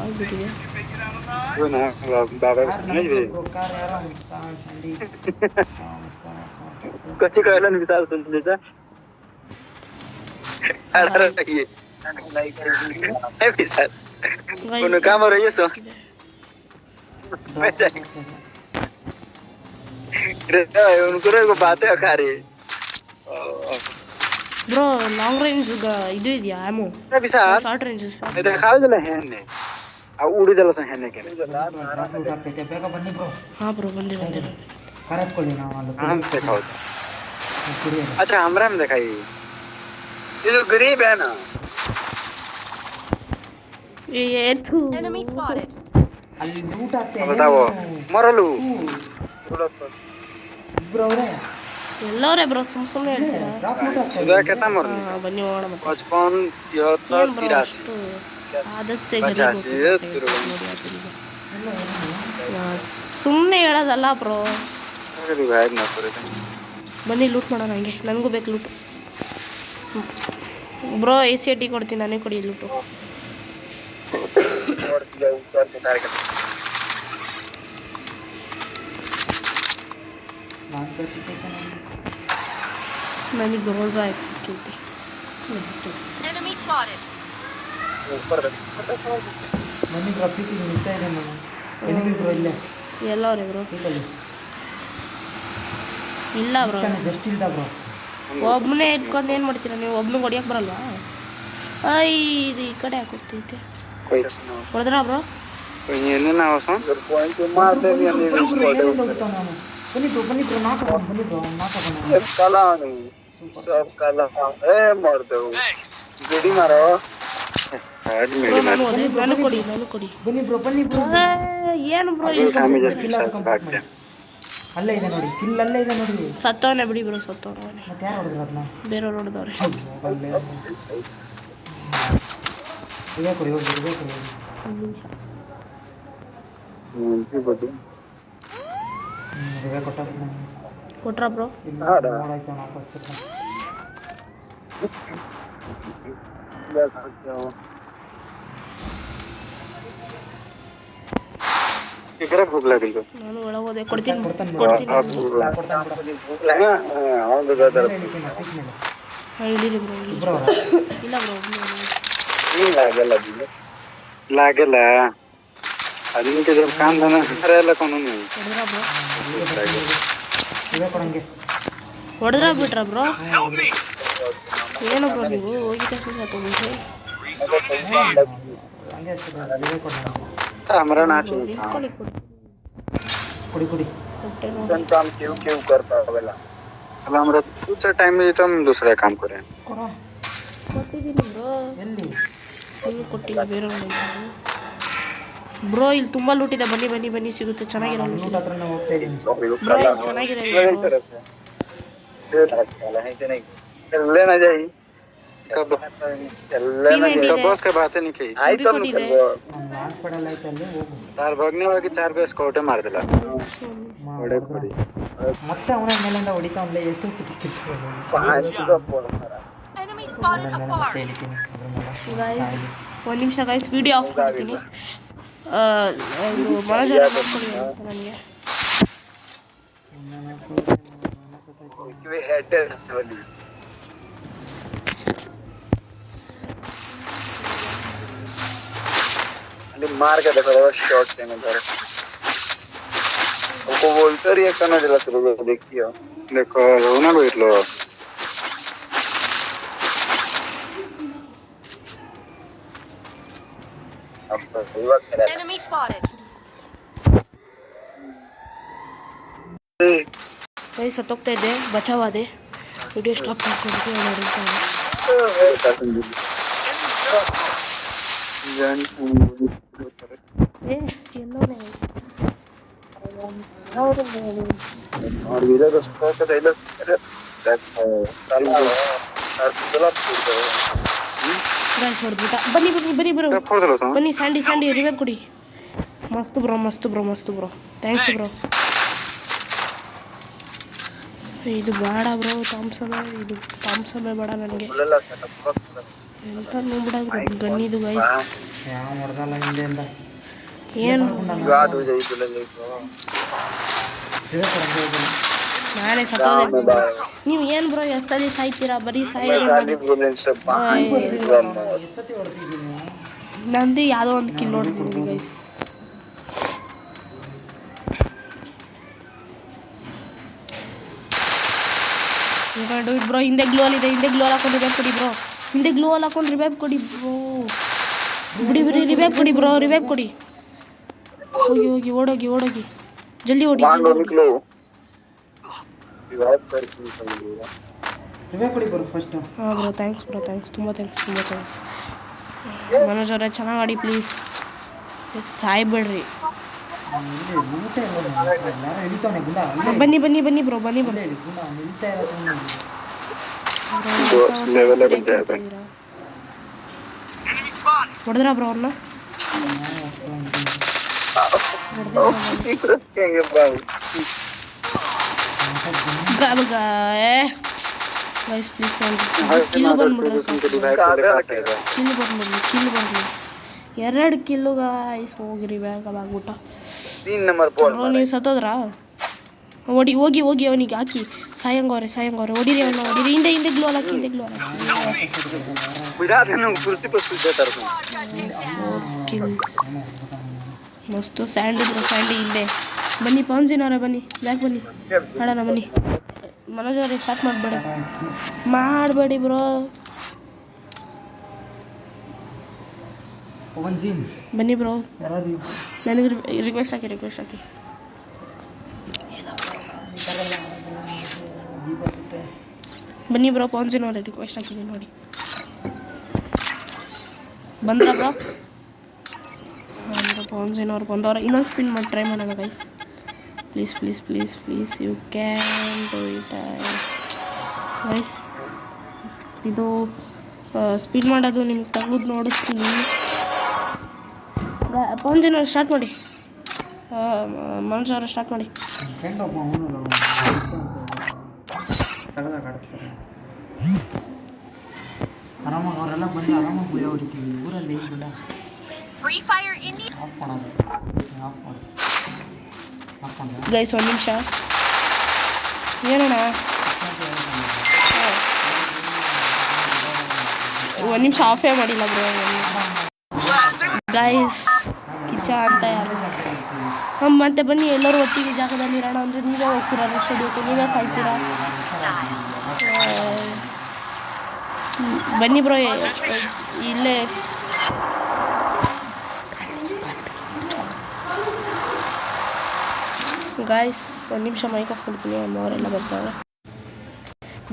ಆಗಿಬಿಟ್ಟಿದೆ बाबा कार यार संडी कच्ची कहला विशाल सुन लेता अरे ये है विशाल उन्हें काम हो रही है सो उनको रे बातें खा रही ಬ್ರೋ ಲಾಂಗ್ ರೇಂಜ್ ಇದು ಇದೆಯಾ ಆಮೋ है विशाल ಶಾರ್ಟ್ ರೇಂಜ್ इधर खाओ जला है ने आ उड़ी जला से है ने के ಆಗ್ತೈತೆ ಬೇಗ ಬನ್ನಿ ಬ್ರೋ ಹಾಂ ಬ್ರೋ ಬಂದೆ ಕಾರ್ ಹತ್ಕೊಳ್ಳಿ ನಾವು ಅಲ್ಲಿ हम से खाओ ಕುಡಿಯೋದು अच्छा हमरा में दिखाई ये जो गरीब है ना ಏತು ಅಲ್ಲಿ ಲೂಟ್ ಆಗ್ತದೆ बताओ मरलू ಇಬ್ರು ಅವರೇ ಎಲ್ಲವರೇ ಬ್ರೋ ಸುಮ್ಮನೆ ಹೇಳ್ತೀರಾ ಡ್ರಾಪ್ ಲೂಟ್ ಆಗ್ತದೆ सुधा कितना मर ಹಾಂ ಬನ್ನಿ ಹೋಗೋಣ ಮತ್ತೆ 55 73 ಏನು ಬ್ರೋ 83 ಅಷ್ಟು ಆದತ್ ಸೇ ಸುಮ್ಮನೆ ಹೇಳೋದಲ್ಲ ಬ್ರೋ रिवाइव ना करे ಬನ್ನಿ ಲೂಟ್ ಮಾಡೋಣ ಹಂಗೆ ನನಗೂ ಬೇಕು ಲೂಟು ಬ್ರೋ AC80 ಕೊಡ್ತೀನಿ ನಾನೇ ಕೊಡಿ ಲೂಟು और दिया ऊपर के तार के ನಾನು ಕಳಿಸಿದ್ದೆ ನನಗೆ ರೋಸಾ ಸಿಕ್ಕೈತಿ ऊपर ಬನ್ನಿ ಬ್ರೋ ಪ್ರೀತಿ ನಿಲ್ತಾ ಇದೆ ನಾನು ಎನಿಮಿ ಬ್ರೋ ಇಲ್ಲೇ ಎಲ್ಲವ್ರೆ ಬ್ರೋ ಈಗಲ್ಲಿ ಇಲ್ಲ ಬ್ರೋ ಜಸ್ಟ್ ಇಲ್ದ ಬ್ರೋ ಒಬ್ಬನೇ ಇಟ್ಕೊಂಡು ಏನು ಮಾಡ್ತೀರಾ ನೀವು ಒಬ್ಬನಿಗೆ ಹೊಡಿಯೋಕೆ ಬರಲ್ವಾ ಇದು ಈ ಕಡೆ ಹಾಕೋಗ್ತೈತೆ कोई ಹೊಡೆದ್ರಾ ಬ್ರೋ कोई ये ना हो सो पॉइंट मार दे भी नहीं ಬನ್ನಿ ಬ್ರೋ ನಾ ತಗೊಂಡು ಬನ್ನಿ ಬ್ರೋ ನಾ ತಗೊಂಡು काला नहीं सब काला ए मार दो गड़ी मारो हेड ಬ್ರೋ में ನಾನು ಹೋದೆ ನನಗೆ ಕೊಡಿ ಬನ್ನಿ ಬ್ರೋ ಏನು ಬ್ರೋ ये सामने जस्ट भागते ಅಲ್ಲೇ ಇದೆ ನೋಡಿ ಕಿಲ್ ಅಲ್ಲೇ ಇದೆ ನೋಡಿ ಸತ್ತವನೇ ಬಿಡಿ ಬ್ರೋ ಸತ್ತವನೇ ಮತ್ತೆ ಯಾರು ಹೊಡೆದ್ರು ಅದನ್ನ ಬೇರೆಯವ್ರು ಹೊಡೆದವ್ರೆ ಇದೇ ಕೊಡಿ ಹೋಗಿ ರಿವೆ ಕೊಟ್ಟ ಕೊಟ್ರಾ ಬ್ರೋ? ಇಲ್ಲ ನೋಡಾಯ್ತು ವಾಪಸ್ ಕೊಟ್ಟ इकडे भूक लागली ನಾನು ಒಳಗೆ ಹೋದೆ. ಕೊಡ್ತೀನಿ ಕೊಡ್ತಾನೆ ಕೊಡ್ತೀನಿ. ಹಾಂ ಇಡೀರಿ ಬ್ರೋ. ಇಲ್ಲ ಬ್ರೋ लागेला अजून ते जर काम झालं करायला कोण नाही ಹೊಡೆದ್ರಾ ಬ್ರೋ? ರಿವೆ ಕೊಡಂಗೆ ಹೊಡೆದ್ರಾ ಬಿಟ್ರಾ ಬ್ರೋ? Help me. ಏನು ಬ್ರೋ ನೀವು ಹೋಗಿ ತಕ್ಷಣ ತಗೊಂಡ್ರಿ Resources here. ಹಂಗೆ ರಿವೆ ಕೊಡ हमारा नाच ನಿಂತ್ಕೊಳ್ಳಿ ಕುಡಿ ಕುಡಿ ಕೊಟ್ಟೆ ನೋಡಿ. सन काम क्यों क्यों करता वेला अला हमरा कुछ टाइम में तुम दूसरा काम करें ಕೊಡ ಕೊಟ್ಟಿದ್ದೀನಿ ಬ್ರೋ. ಎಲ್ಲಿ ನಿಮ್ಗೆ ಕೊಟ್ಟಿಲ್ಲ ಬೇರೆ ಬ್ರೋ. ಇಲ್ಲಿ ತುಂಬ ಲೂಟ್ ಇದೆ. ಬನ್ನಿ ಬನ್ನಿ ಬನ್ನಿ, ಸಿಗುತ್ತೆ ಚೆನ್ನಾಗಿರೋ ಊಟ ಲೂಟ್. ಹತ್ರನೇ ಹೋಗ್ತಾ ಇದ್ದೀನಿ ಬ್ರೋ ಇದು ಚೆನ್ನಾಗಿದೆ bro. लेना जाई कब लेना जाई बॉस के बातें नहीं की आई तो ಕೊಟ್ಟಿದೆ. ನಾನು ಹಾಸ್ಪಿಟಲ್ ಐತೆ ಅಲ್ಲಿ ಹೋಗು तार भगने वाली 4 बेस कोटे मार दिला ಮತ್ತೆ ಅವನ ಮೇಲಿಂದ ಹೊಡಿತಾವನ್ಲೆ ಎಷ್ಟು ಸಿಕ್ಕಿತ್ತು ಮತ್ತೆ ಹಿಡಿತೀನಿ ಅದ್ರ ಮೇಲೆ ಗೈಸ್ ಒಂದು ನಿಮಿಷ ಗೈಸ್, ವಿಡಿಯೋ ಆಫ್ ಮಾಡ್ತೀನಿ. ಇದು ಮನೋಜರ ಮಾಡ್ಕೊಳ್ಳಿ ಅಂತ ನನಗೆ. ಅಲ್ಲಿ मार के देखो शॉट देने पर उनको बोलते रिएक्शन आ दिला शुरू देखियो देखो रोना बैठलो अब तो बात करा Enemy spotted. ಗೈಸ್ ಸತ್ತೋಗ್ತಾ ಇದ್ದೆ, ಬಚಾವಾದೆ. ವಿಡಿಯೋ ಸ್ಟಾಪ್ ಮಾಡ್ಕೊಂಡು ನೋಡಿ. ಎಲ್ಲೋನೆ ಗೈಸ್? और इधर उसको तो इधर ಗೈಸ್ ಹೊಡೆದ್ಬಿಟ್ಟ. ಬನ್ನಿ ಬನ್ನಿ ಬನ್ನಿ ಬ್ರೋ, ಬನ್ನಿ. ಸ್ಯಾಂಡಿ ಸ್ಯಾಂಡಿ ರಿವೈವ್ ಕೊಡಿ. ಮಸ್ತ್ ಬ್ರೋ ಮಸ್ತ್ ಬ್ರೋ ಮಸ್ತ್ ಬ್ರೋ. Thanks bro. ಇದು ಬೇಡ ಬ್ರೋ, ಇದು ಥಾಮ್ಸನ್ ಬೇಡ ನನಗೆ. ಎಂತ ನೋಡ್ಬಿಡೋದು ಗನ್ನಿದು ಗೈಸ್. ಯಾವ ಹೊಡೆದಲ್ಲ ಹಿಂದೆಯಿಂದ ಏನು गार्ड हो जाई बोले ರಿವೆ ಕೊಡಂಗೆ ಹೋಗಲ್ಲ ನಾನೇ ಸತ್ತೋದೆ. ನೀವು ಏನು ಬ್ರೋ ಎಷ್ಟಲ್ಲಿ ಸಾಯ್ತೀರಾ? ಬರೀ ಸಾಯೋದೇ ಮಾಡಿ. बोले सब ಎಷ್ಟತಿ ಹೊಡ್ತಿದ್ದೀನಿ ನಂದು ಯಾವುದೋ ಒಂದು ಕಿಲ್ ನೋಡ್ತೀನಿ ಗೈಸ್. Do it bro. ಹಿಂದೆ ಗ್ಲೋ ಇದೆ, ಹಿಂದೆ ಗ್ಲೋ ಹಾಕೊಂಡು ರಿವೈವ್ ಕೊಡಿ ಬ್ರೋ. ಹಿಂದೆ ಗ್ಲೋ ಹಾಕೊಂಡು ರಿವೈವ್ ಕೊಡಿ ಬ್ರೋ. ಬಿಡಿ ಬಿಡಿ, ರಿವೈವ್ ಕೊಡಿ ಬ್ರೋ, ರಿವೈವ್ ಕೊಡಿ. ಹೋಗಿ ಹೋಗಿ ಓಡೋಗಿ ಓಡೋಗಿ, ಜಲ್ದಿ ಓಡಿ ಜಲ್ದಿ ಓಡಿ. निकलो रिवाइव करके निकल ರಿವೆ ಕೊಡಿ ಬರು ಫಸ್ಟ್ ಹಾಂ ಬ್ರೋ, ಥ್ಯಾಂಕ್ಸ್ ಬ್ರೋ, ಥ್ಯಾಂಕ್ಸ್, ತುಂಬ ಥ್ಯಾಂಕ್ಸ್, ತುಂಬ ಥ್ಯಾಂಕ್ಸ್. ಮನೋಜ್ ಅವರೇ ಚೆನ್ನಾಗಿ ಆಡಿ ಪ್ಲೀಸ್. ಸಾಯ್ಬೇಡ್ರಿ. ಇಲ್ಲಿ ಊಟ ಎಲ್ಲಾರು ಹಿಡಿತಾವನೆ ಗುಂಡ ಅಲ್ಲೇ ಬನ್ನಿ ಬನ್ನಿ ಬನ್ನಿ ಬ್ರೋ, ಬನ್ನಿ ಬ್ರೋ. ಹೇಳಿ ಗುಂಡ ನಿಲ್ತಾ ಇರೋದು लेवल पे जाता है Enemy spotted. ಹೊಡೆದ್ರಾ ಬ್ರೋ ಅವ್ರನ್ನ? कहेंगे बाबू ಗೈಸ್ ಪ್ಲೀಸ್ ಕಿಲ್ ಬಂದ್ಬಿಡ್ರಿ ಸರ್. ಕಿಲ್ ಬಂದ್ಬಿಡ್ಲಿ. 2 ಕಿಲ್ಲು ಗೈಸ್. ಹೋಗ್ರಿ ಬೇಗ ಆಗ್ಬಿಟ್ಟ. 3 नंबर बॉल ಬ್ರೋ ನೀವು ಸತ್ತೋದ್ರಾ? ಹೋಗಿ ಹೋಗಿ ಅವನಿಗೆ ಹಾಕಿ. ಸಾಯಂಗವ್ರೆ ಹೊಡಿರಿ ಅವನು, ಹೊಡಿರಿ. ಹಿಂದೆ ಗ್ಲೋ ಹಾಕಿ, ಹಿಂದೆ ಗ್ಲೋ ಹಾಕಿ. बिठा देना कुर्सी पर सीधा कर दूं ಕಿಲ್ ಮಸ್ತು. ಸ್ಯಾಂಡಿ ಬ್ರೋ, ಸ್ಯಾಂಡಿ ಹಿಂದೆ. ಬನ್ನಿ ಪೌನ್ಸಿನವರೇ ಬನ್ನಿ, ಬ್ಯಾಕ್ ಬನ್ನಿ, ಆಡೋಣ ಬನ್ನಿ. ಮನೋಜ್ ಅವ್ರಿಗೆ ಸ್ಟಾರ್ಟ್ ಮಾಡಬೇಡಿ ಬ್ರೋ. ಪವನ್ ಸಿಂಗ್ ಬನ್ನಿ ಬ್ರೋ, ಯಾರು ನನಗೆ ರಿಕ್ವೆಸ್ಟ್ ಹಾಕಿ. ಬನ್ನಿ ಬ್ರೋ, ಪೌನ್ಸಿನವ್ರೆ ರಿಕ್ವೆಸ್ಟ್ ಹಾಕಿದ್ದೀನಿ ನೋಡಿ. ಬಂದ್ರ ಬ್ರೋ? ಹಾಂ ಪೌನ್ಸಿನವ್ರು ಬಂದವ್ರೆ. ಇನ್ನೊಂದು ಸ್ಪಿನ್ ಮಾಡಿ ಟ್ರೈ ಮಾಡೋಣ guys. Please you can do it guys. ಇದು ಸ್ಪಿನ್ ಮಾಡೋದು ನಿಮ್ಗೆ ತೆಗೆದು ನೋಡಿಸ್ತೀನಿ. ಪೌನ್ಸಿನವ್ರು ಸ್ಟಾರ್ಟ್ ಮಾಡಿ. ಮನೋಜ್ ಅವರು ಸ್ಟಾರ್ಟ್ ಮಾಡಿ. ಫ್ರೆಂಡ್ ಒಬ್ಬ ಅವನು ಕಳೆದಾಗ ಆಡ್ತಾರೆ ಆರಾಮಾಗಿ ಅವರೆಲ್ಲ ಬಂದು ಆರಾಮಾಗಿ ಭಯ ಹೊಡಿತೀವಿ ಊರಲ್ಲಿ ಏನು ಬಿಡ ಆಫ್ ಮಾಡೋದು ಆಫ್ ಮಾಡ್ದೆ ಗೈಸ್ ಒಂದು ನಿಮಿಷ ಏನಣ್ಣ ಒಂದು ನಿಮಿಷ ಆಫೇ ಮಾಡಿಲ್ಲ ಬ್ರೋ ಗೈಸ್ ಕಿಚ್ಚ ಅಂತ ಯಾರು ಮತ್ತೆ ಬನ್ನಿ ಎಲ್ಲರೂ ಒಟ್ಟಿಗೆ ಜಾಗದಲ್ಲಿ ಇರೋಣ ಅಂದರೆ ನೀವೇ ಹೋಗ್ತೀರಾ ಸ್ಟುಡಿಯೋಕ್ಕೆ ನೀವೇ ಸಾಯ್ತೀರಾ ಬನ್ನಿ ಬ್ರೋ ಇಲ್ಲೇ ಗಾಯ್ಸ್ ಒಂದು ನಿಮಿಷ ಮೈಕ್ ಆಫ್ ಮಾಡ್ತೀನಿ ಅಮ್ಮವರೆಲ್ಲ ಬರ್ತಾರೆ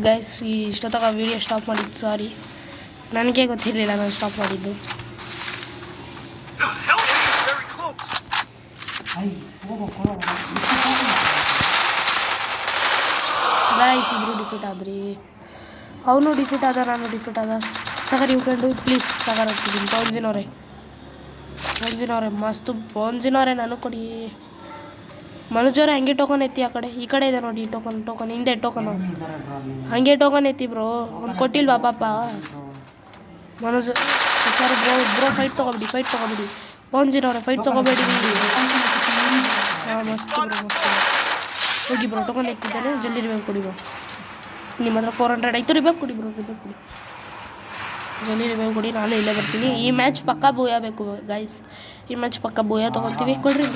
ಗೈಸ್ ಇಷ್ಟೊತ್ತಾಗ ವೀಡಿಯೋ ಸ್ಟಾಪ್ ಮಾಡಿದ್ದು ಸಾರಿ ನನಗೆ ಗೊತ್ತಿರಲಿಲ್ಲ ನಾನು ಸ್ಟಾಪ್ ಮಾಡಿದ್ದು ಗಾಯ್ಸ್ ಇಬ್ಬರು ಡಿಫೀಟ್ ಆದ್ರಿ ಅವನು ಡಿಫೀಟ್ ಆದ ನಾನು ಡಿಫೀಟ್ ಆದ ಸಗರ್ ಇಟ್ಕೊಂಡು ಪ್ಲೀಸ್ ಸಗರ್ ಹಾಕ್ತಿದ್ದೀನಿ ಪೌಂಜಿನವ್ರೆ ಮಸ್ತು ಪೌಂಜಿನವ್ರೆ ನಾನು ಕೊಡಿ ಮನುಜವ್ರೆ ಹಂಗೆ ಟೋಕನ್ ಎತ್ತಿ ಆ ಕಡೆ ಈ ಕಡೆ ಇದೆ ನೋಡಿ ಟೋಕನ್ ಹಿಂದೆ ಟೋಕನ್ ಹಂಗೆ ಟೋಕನ್ ಎತ್ತಿ ಬ್ರೋ ಅವ್ನು ಕೊಟ್ಟಿಲ್ವಾ ಪಾಪ ಮನೋಜ್ ಸರ್ ಬ್ರೋ ಫೈಟ್ ತೊಗೊಬಿಡಿ ಪೌಂಜಿನವ್ರೆ ಫೈಟ್ ತೊಗೋಬೇಡಿ ಹಾಂ ಮಸ್ತು ಬ್ರೋ ಮಸ್ತು ಹೋಗಿ ಬ್ರೋ ಟೋಕನ್ ಎತ್ತಿದ್ದಾನೆ ಜಲ್ದಿ ರಿವೈವ್ ಕೊಡಿ ಬ್ರೋ ನಿಮ್ಮ ಹತ್ರ 400 ಆಯಿತು ರಿವೈವ್ ಕೊಡಿ ಬ್ರೋ ಜಲ್ದಿ ರಿವೈವ್ ಕೊಡಿ ನಾನು ಇಲ್ಲೇ ಬರ್ತೀನಿ ಈ ಮ್ಯಾಚ್ ಪಕ್ಕ ಬೋಯ ಬೇಕು ಗೈಸ್ ಈ ಮ್ಯಾಚ್ ಪಕ್ಕ ಬೋಯ ತೊಗೊತೀವಿ ಕೊಡ್ರಿ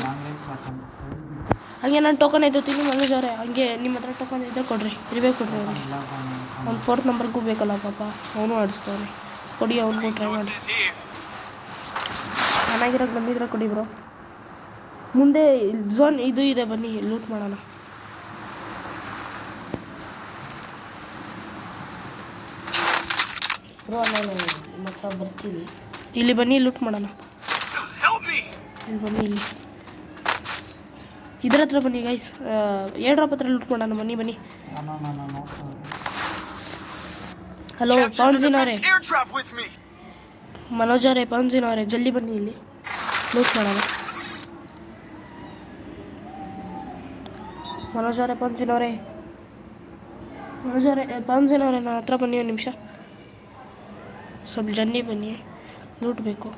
ಹಾಗೆ ನಾನು ಟೋಕನ್ ಎತ್ತುತ್ತೀನಿ ಮನೋಜ್ ಅವರೇ ಹಂಗೆ ನಿಮ್ಮ ಹತ್ರ ಟೋಕನ್ ಇದ್ದರೆ ಕೊಡ್ರಿ ರಿವೈವ್ ಕೊಡ್ರಿ ಅವನಿಗೆ ಅವ್ನು 4th ನಂಬರ್ಗೂ ಬೇಕಲ್ಲ ಪಾಪ ಅವನು ಆಡಿಸ್ತವನೆ ಕೊಡಿ ಅವ್ನಿಗೂ ಟ್ರೈ ಮಾಡಿ ಚೆನ್ನಾಗಿರೋದು ಬಂದಿದ್ರೆ ಕೊಡಿ ಬ್ರೋ ಮುಂದೆ ಝೋನ್ ಇದು ಇದೆ ಬನ್ನಿ ಲೂಟ್ ಮಾಡೋಣ ಬ್ರೋ ನಾನು ನಿಮ್ಮ ಹತ್ರ ಬರ್ತೀನಿ ಇಲ್ಲಿ ಬನ್ನಿ ಲೂಟ್ ಮಾಡೋಣ ಇಲ್ಲಿ ಬನ್ನಿ ಇಲ್ಲಿ ಇದ್ರ ಹತ್ರ ಬನ್ನಿ ಗೈಸ್ ಏರ್ಡ್ರಾಪ್ ಹತ್ರ ಲೂಟ್ ಮಾಡೋಣ ಬನ್ನಿ ಹಲೋ ಪೌನ್ಜಿನವರೇ ಮನೋಜ್ ಅವರೇ ಪೌನ್ಜಿನವರೇ ಜಲ್ದಿ ಬನ್ನಿ ಇಲ್ಲಿ ಲೂಟ್ ಮಾಡೋಣ ಮನೋಜ್ ಅವರೇ ಪೌನ್ಜಿನವರೇ ನನ್ನ ಹತ್ರ ಬನ್ನಿ ಒಂದು ನಿಮಿಷ ಸ್ವಲ್ಪ ಜನ್ನಿ ಬನ್ನಿ ಲೂಟ್ ಬೇಕು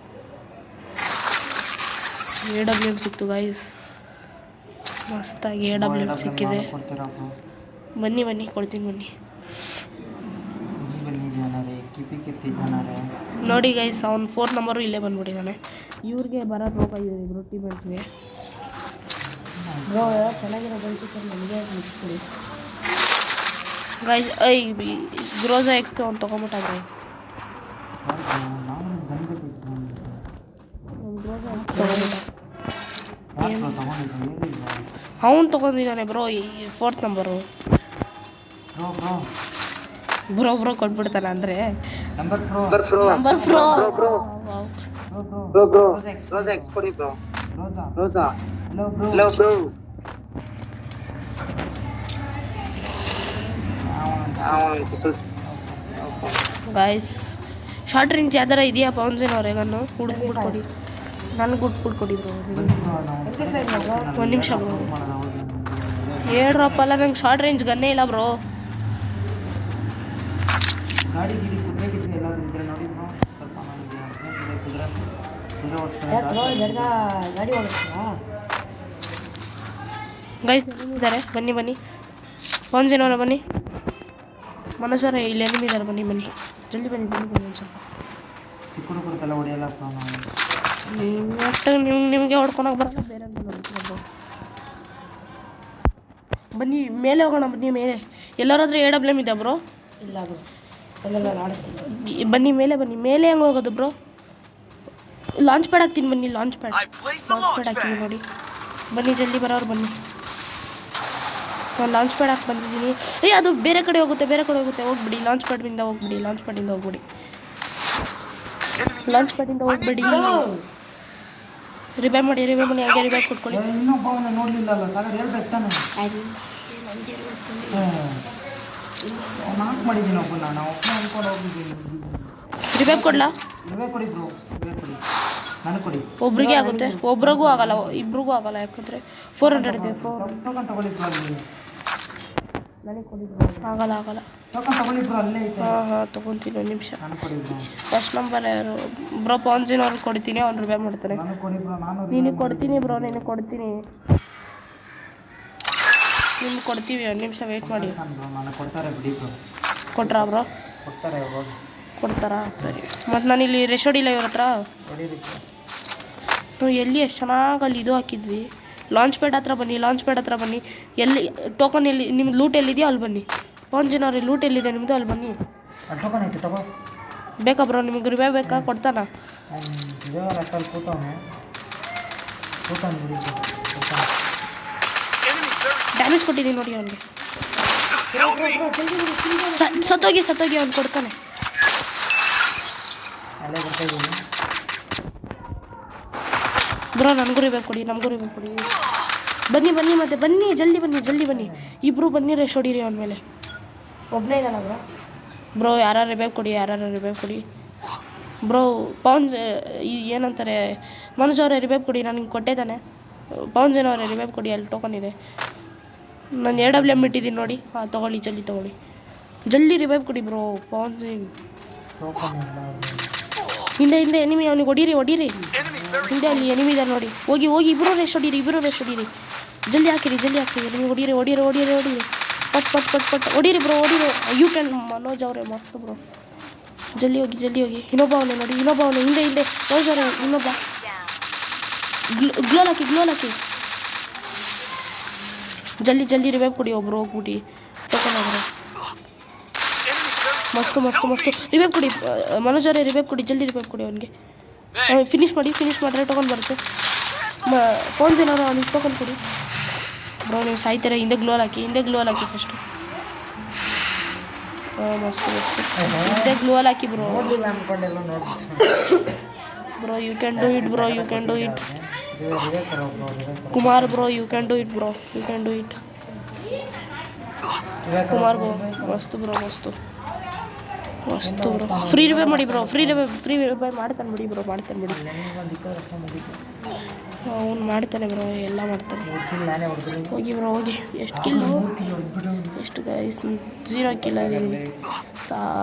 AWM ಸಿಕ್ತು ಗೈಸ್ ಮಸ್ತಾಗಿ AWM ಸಿಕ್ಕಿದೆ ಬನ್ನಿ ಕೊಡ್ತೀನಿ ನೋಡಿ ಗೈಸ್ ಅವ್ನು 4th ನಂಬರು ಇಲ್ಲೇ ಬಂದ್ಬಿಟ್ಟಿದ್ದಾನೆ ಇವ್ರಿಗೆ ಬರೋದು ರೋಗ ಇವರು ಟೀಮೇಟ್ಸ್ಗೆ ಬ್ರೋ ಚೆನ್ನಾಗಿರೋ ಬನ್ಸಿಕ್ಕೆ ನನಗೆ ಮುಗಿಸ್ಕೊಡಿ ಗೈಸ್ ಗ್ರೋಝ ಎಕ್ಸ್ ಅವ್ನು ತೊಗೊಂಬಿಟ್ಟಾದ್ರೆ ಅವನು ತೊಗೊಂಡಿದ್ದಾನೆ ಬ್ರೋ 4th ನಂಬರು ಬ್ರೋ ಕೊಟ್ಬಿಡ್ತಾನೆ ಅಂದರೆ ನಂಬರ್ ಬ್ರೋ ರೋಜಾ ಎಕ್ಸ್ ಕೊಡಿ bro Roja hello bro guys short range ಯಾವ್ದಾರ ಇದೆಯಾ ಪೌನ್ಜಿನವ್ರೆ ಗನ್ನು ಹುಡುಕ್ಬಿಟ್ಟು ಕೊಡಿ ನನಗೆ ಹುಡ್ಬಿಟ್ಟು ಕೊಡಿ ಬ್ರೋ ಒಂದು ನಿಮಿಷ ಬ್ರೋ ಏರ್ಡ್ರಾಪ್ ಅಲ್ಲ ನಂಗೆ ಶಾರ್ಟ್ ರೇಂಜ್ ಗನ್ನೇ ಇಲ್ಲ ಬ್ರೋ ಗಾಡಿ ಬೇಕಿದ್ರೆ ಎಲ್ಲಾದರೂ ಇದ್ರೆ ನೋಡಿ ಬ್ರೋ ಸ್ವಲ್ಪ ಬ್ರೋ ಜರ್ಗ ಗಾಡಿ ಹೋಗ್ತೀರಾ ಗೈಸ್ ಇದ್ದಾರೆ ಬನ್ನಿ ಪೌನ್ಜಿನವ್ರೆ ಬನ್ನಿ ಮನೋಜರ ಇಲ್ಲಿ ಇದ್ದಾರೆ ಬನ್ನಿ ಜಲ್ದಿ ಬನ್ನಿ ಒಂದು ಸ್ವಲ್ಪ ಚಿಕ್ಕ ಹುಡುಗರಿಗೆಲ್ಲ ಹೊಡೆಯಲ್ಲ ಒಟ್ಟು ನಿಮಗೆ ಹೊಡ್ಕೊಳಕ್ಕೆ ಬರಲ್ಲ ಬೇರೆ ಬನ್ನಿ ಮೇಲೆ ಹೋಗೋಣ ಬನ್ನಿ ಮೇಲೆ ಎಲ್ಲರ ಹತ್ರ AWM ಇದೆ ಬ್ರೋ ಇಲ್ಲ ಬ್ರೋ ಅಲ್ಲೆಲ್ಲ ಆಡಿಸ್ತೀನಿ ಬನ್ನಿ ಮೇಲೆ ಹೆಂಗೆ ಹೋಗೋದು ಬ್ರೋ ಲಾಂಚ್ ಪ್ಯಾಡ್ ಹಾಕ್ತೀನಿ ಬನ್ನಿ ಲಾಂಚ್ ಪ್ಯಾಡ್ ಹಾಕ್ತೀನಿ ನೋಡಿ ಬನ್ನಿ ಜಲ್ದಿ ಬರೋರು ಬನ್ನಿ ನಾನು ಲಾಂಚ್ ಪ್ಯಾಡ್ ಹಾಕಿ ಬಂದಿದ್ದೀನಿ ಅದು ಬೇರೆ ಕಡೆ ಹೋಗುತ್ತೆ ಹೋಗ್ಬಿಡಿ ಲಾಂಚ್ ಪ್ಯಾಡಿಂದ ಹೋಗ್ಬಿಡಿ ಲಾಂಚ್ ಪ್ಯಾಡಿಂದ ಹೋಗ್ಬಿಡಿ ರಿವೈವ್ ಮಾಡಿ ಹಾಗೆ ರಿವೈವ್ ಕೊಟ್ಕೊಳ್ಳಿ ಇನ್ನೊಬ್ಬವನ್ನ ನೋಡಲಿಲ್ಲ ಅಲ್ಲ ಸಾಗರ್ ಹೇಳ್ಬೇಕು ತಾನೆ ಅವ್ನು ಹಾಕಿ ಮಾಡಿದ್ದೀನಿ ಒಬ್ಬನ ನಾನು ಒಬ್ಬನ ಅಂದ್ಕೊಂಡು ಹೋಗಿದ್ದೀನಿ ರಿವೈವ್ ಕೊಡ್ಲಾ? ಇವೇ ಕೊಡಿ ಬ್ರೋ, ಇವೇ ಕೊಡಿ, ನನಗೆ ಕೊಡಿ. ಒಬ್ರಿಗೆ ಆಗುತ್ತೆ, ಒಬ್ರಿಗೂ ಆಗಲ್ಲ, ಇಬ್ರಿಗೂ ಆಗಲ್ಲ. ಯಾಕಂದರೆ 400 ಇದೆ. ಟೋಕನ್ ತಗೊಳ್ಳಿ ಬ್ರೋ, ಅಲ್ಲಿ ನನಗೆ ಕೊಡಿ ಬ್ರೋ. ಆಗಲ್ಲ ಆಗಲ್ಲ. ಟೋಕನ್ ತಗೊಳ್ಳಿ ಬ್ರೋ, ಅಲ್ಲೇ ಐತೆ. ಹಾಂ ತೊಗೊತೀನಿ, ಒಂದು ನಿಮಿಷ. ನನಗೆ ಕೊಡಿ ಬ್ರೋ. ಫಸ್ಟ್ ನಂಬರ್ ಯಾರು ಬ್ರೋ? ಪಾನ್ಸಿನ್ ಅವ್ರಿಗೆ ಕೊಡ್ತೀನಿ, ಅವ್ನು ರಿವೈವ್ ಮಾಡ್ತಾನೆ. ನನಗೆ ಕೊಡಿ ಬ್ರೋ, ನಾನು ನಿನಗೆ ಕೊಡ್ತೀನಿ ಬ್ರೋ, ನಿನಗೆ ಕೊಡ್ತೀನಿ. ನಿಮ್ಗೆ ಕೊಡ್ತೀವಿ, ಒಂದು ನಿಮಿಷ ವೆಯ್ಟ್ ಮಾಡಿ. ಬ್ರೋ ನನಗೆ ಕೊಡ್ತಾರೆ ಬಿಡಿ ಬ್ರೋ. ಕೊಟ್ರಾ ಬ್ರೋ? ಕೊಡ್ತಾರೆ ಹೋಗಿ. ಕೊಡ್ತಾರಾ? ಸರಿ. ಮತ್ತು ನಾನಿಲ್ಲಿ ರೆಸ್ಟ್ ಹೊಡಿಲ್ಲ ಇವ್ರ ಹತ್ರ. ಹೊಡೀರಿ ಬ್ರೋ. ನಾವು ಎಲ್ಲಿ ಎಷ್ಟು ಚೆನ್ನಾಗಿ ಅಲ್ಲಿ ಇದು ಹಾಕಿದ್ವಿ. ಲಾಂಚ್ ಪ್ಯಾಡ್ ಹತ್ರ ಬನ್ನಿ, ಲಾಂಚ್ ಪ್ಯಾಡ್ ಹತ್ರ ಬನ್ನಿ. ಎಲ್ಲಿ ಟೋಕನ್ ಎಲ್ಲಿ ನಿಮ್ದು ಲೂಟ್ ಎಲ್ಲಿದೆಯೋ ಅಲ್ಲಿ ಬನ್ನಿ. ಪಾನ್ಸಿನವ್ರಿಗೆ ಲೂಟ್ ಎಲ್ಲಿದೆ ನಿಮ್ಮದು ಅಲ್ಲಿ ಬನ್ನಿ. ಅಲ್ಲಿ ಟೋಕನ್ ಐತೆ ತಗೋ. ಬೇಕಾ ಬ್ರೋ ನಿಮ್ಗೆ ರಿವೈವ್ ಬೇಕಾ? ಕೊಡ್ತಾನ? ಇದೇ ಅಷ್ಟಲ್ಲಿ ಕೂತವನೆ ಬಿಡಿ ಬ್ರೋ. ಡ್ಯಾಮೇಜ್ ಕೊಟ್ಟಿದ್ದೀನಿ ನೋಡಿ ಅವನಿಗೆ. Help me! ಸತ್ತೋಗಿ ಅವ್ನು ಕೊಡ್ತಾನೆ. ಅಲ್ಲೇ ಬರ್ತಾ ಇದ್ದೀನಿ. ಬ್ರೋ ನನಗೂ ರಿವೈವ್ ಕೊಡಿ, ನಮಗೂ ರಿವೈವ್ ಕೊಡಿ. ಬನ್ನಿ ಮತ್ತೆ ಬನ್ನಿ, ಜಲ್ದಿ ಬನ್ನಿ. ಇಬ್ಬರು ಬನ್ನಿ, ರೆಸ್ಟ್ ಹೊಡೀರಿ ಅವನ ಮೇಲೆ. ಒಬ್ಬನೇ ಇದ್ದಾನ ಬ್ರೋ. ಬ್ರೋ ಯಾರು ರಿವೈವ್ ಕೊಡಿ ಬ್ರೋ. ಪೌನ್ಸ್ ಏನಂತಾರೆ, ಮನೋಜ್ ಅವರೇ ರಿವೈವ್ ಕೊಡಿ, ನಾನು ನಿಮ್ಗೆ ಕೊಟ್ಟೆ ತಾನೆ. ಪೌನ್ಸೇನ್ ಅವರೇ ರಿವೈವ್ ಕೊಡಿ, ಅಲ್ಲಿ ಟೋಕನ್ ಇದೆ. ನಾನು AWM ಇಟ್ಟಿದ್ದೀನಿ ನೋಡಿ. ಹಾಂ ತೊಗೊಳ್ಳಿ, ಜಲ್ದಿ ರಿವೈವ್ ಕೊಡಿ ಬ್ರೋ. ಪೌನ್ಸೇನ್ ಟೋಕನ್ ಇಲ್ಲ. ಹಿಂದೆ ಎನಿಮಿ, ಅವ್ನಿಗೆ ಹೊಡೀರಿ. ಹಿಂದೆ ಅಲ್ಲಿ ಎನಿಮಿ ಇದೆ ನೋಡಿ. ಹೋಗಿ ಇಬ್ಬರು ರೆಸ್ಟ್ ಹೊಡೀರಿ. ಜಲ್ದಿ ಹಾಕಿರಿ. ಎನಿಮಿ ಹೊಡೀರಿ. ಪಟ್ ಹೊಡೀರಿ ಬ್ರೋ, ಯು ಕ್ಯಾನ್. ಮನೋಜ್ ಅವರೇ ಮಸ್ತ್ ಬ್ರೋ. ಜಲ್ದಿ ಹೋಗಿ. ಇನ್ನೊಬ್ಬ ಅವನೇ ನೋಡಿ, ಹಿಂದೆ ಮನೋಜ್ ಅವರೇ ಇನ್ನೊಬ್ಬ. ಗ್ಲೋಲ್ ಹಾಕಿ. ಜಲ್ದಿ ರಿವೈವ್ ಕೊಡಿ. ಒಬ್ರು ಹೋಗ್ಬಿಟ್ಟು ಟೋಕನ್ ಆಗ್ರೆ ಮಸ್ತು ರಿವೈವ್ ಕೊಡಿ. ಮನೋಜ್ ಅವರೇ ರಿವೈವ್ ಕೊಡಿ, ಜಲ್ದಿ ರಿವೈವ್ ಕೊಡಿ ಅವನಿಗೆ. ಫಿನಿಶ್ ಮಾಡಿದ್ರೆ ಟೋಕನ್ ಬರುತ್ತೆ. ಫೋನ್ಸೇನ್ ಅವರು ಅವ್ನಿಗೆ ಟೋಕನ್ ಕೊಡಿ ಬ್ರೋ. ನೀವು ಸಾಯ್ತಾರೆ. ಹಿಂದೆ ಗ್ಲೋಲ್ ಹಾಕಿ ಫಸ್ಟು. ಮಸ್ತು ಹಿಂದೆ ಗ್ಲೋಲ್ ಹಾಕಿ ಬ್ರೋ. ನೋಡಲಿಲ್ಲ ಅನ್ಕೊಂಡೆಲ್ಲ ನೋಡ್ಬಿಟ್ಟು bro you can do it. Kumar bro, you can do it bro. Kumar bro ಮಸ್ತು ಬ್ರೋ. ಫ್ರೀ ರಿವೈವ್ ಮಾಡಿ ಬ್ರೋ. ಫ್ರೀ ರಿವೈವ್ ಮಾಡ್ತಾನೆ ಬಿಡಿ ಬ್ರೋ. ಅವ್ನು ಮಾಡ್ತಾನೆ ಬ್ರೋ, ಎಲ್ಲ ಮಾಡ್ತಾನೆ. ಹೋಗಿ ಬ್ರೋ, ಎಷ್ಟು ಕಿಲ್ಲು? ಎಷ್ಟು ಗೈಸ್? 0 ಕಿಲ್ ಆಗಿದ್ದೀನಿ.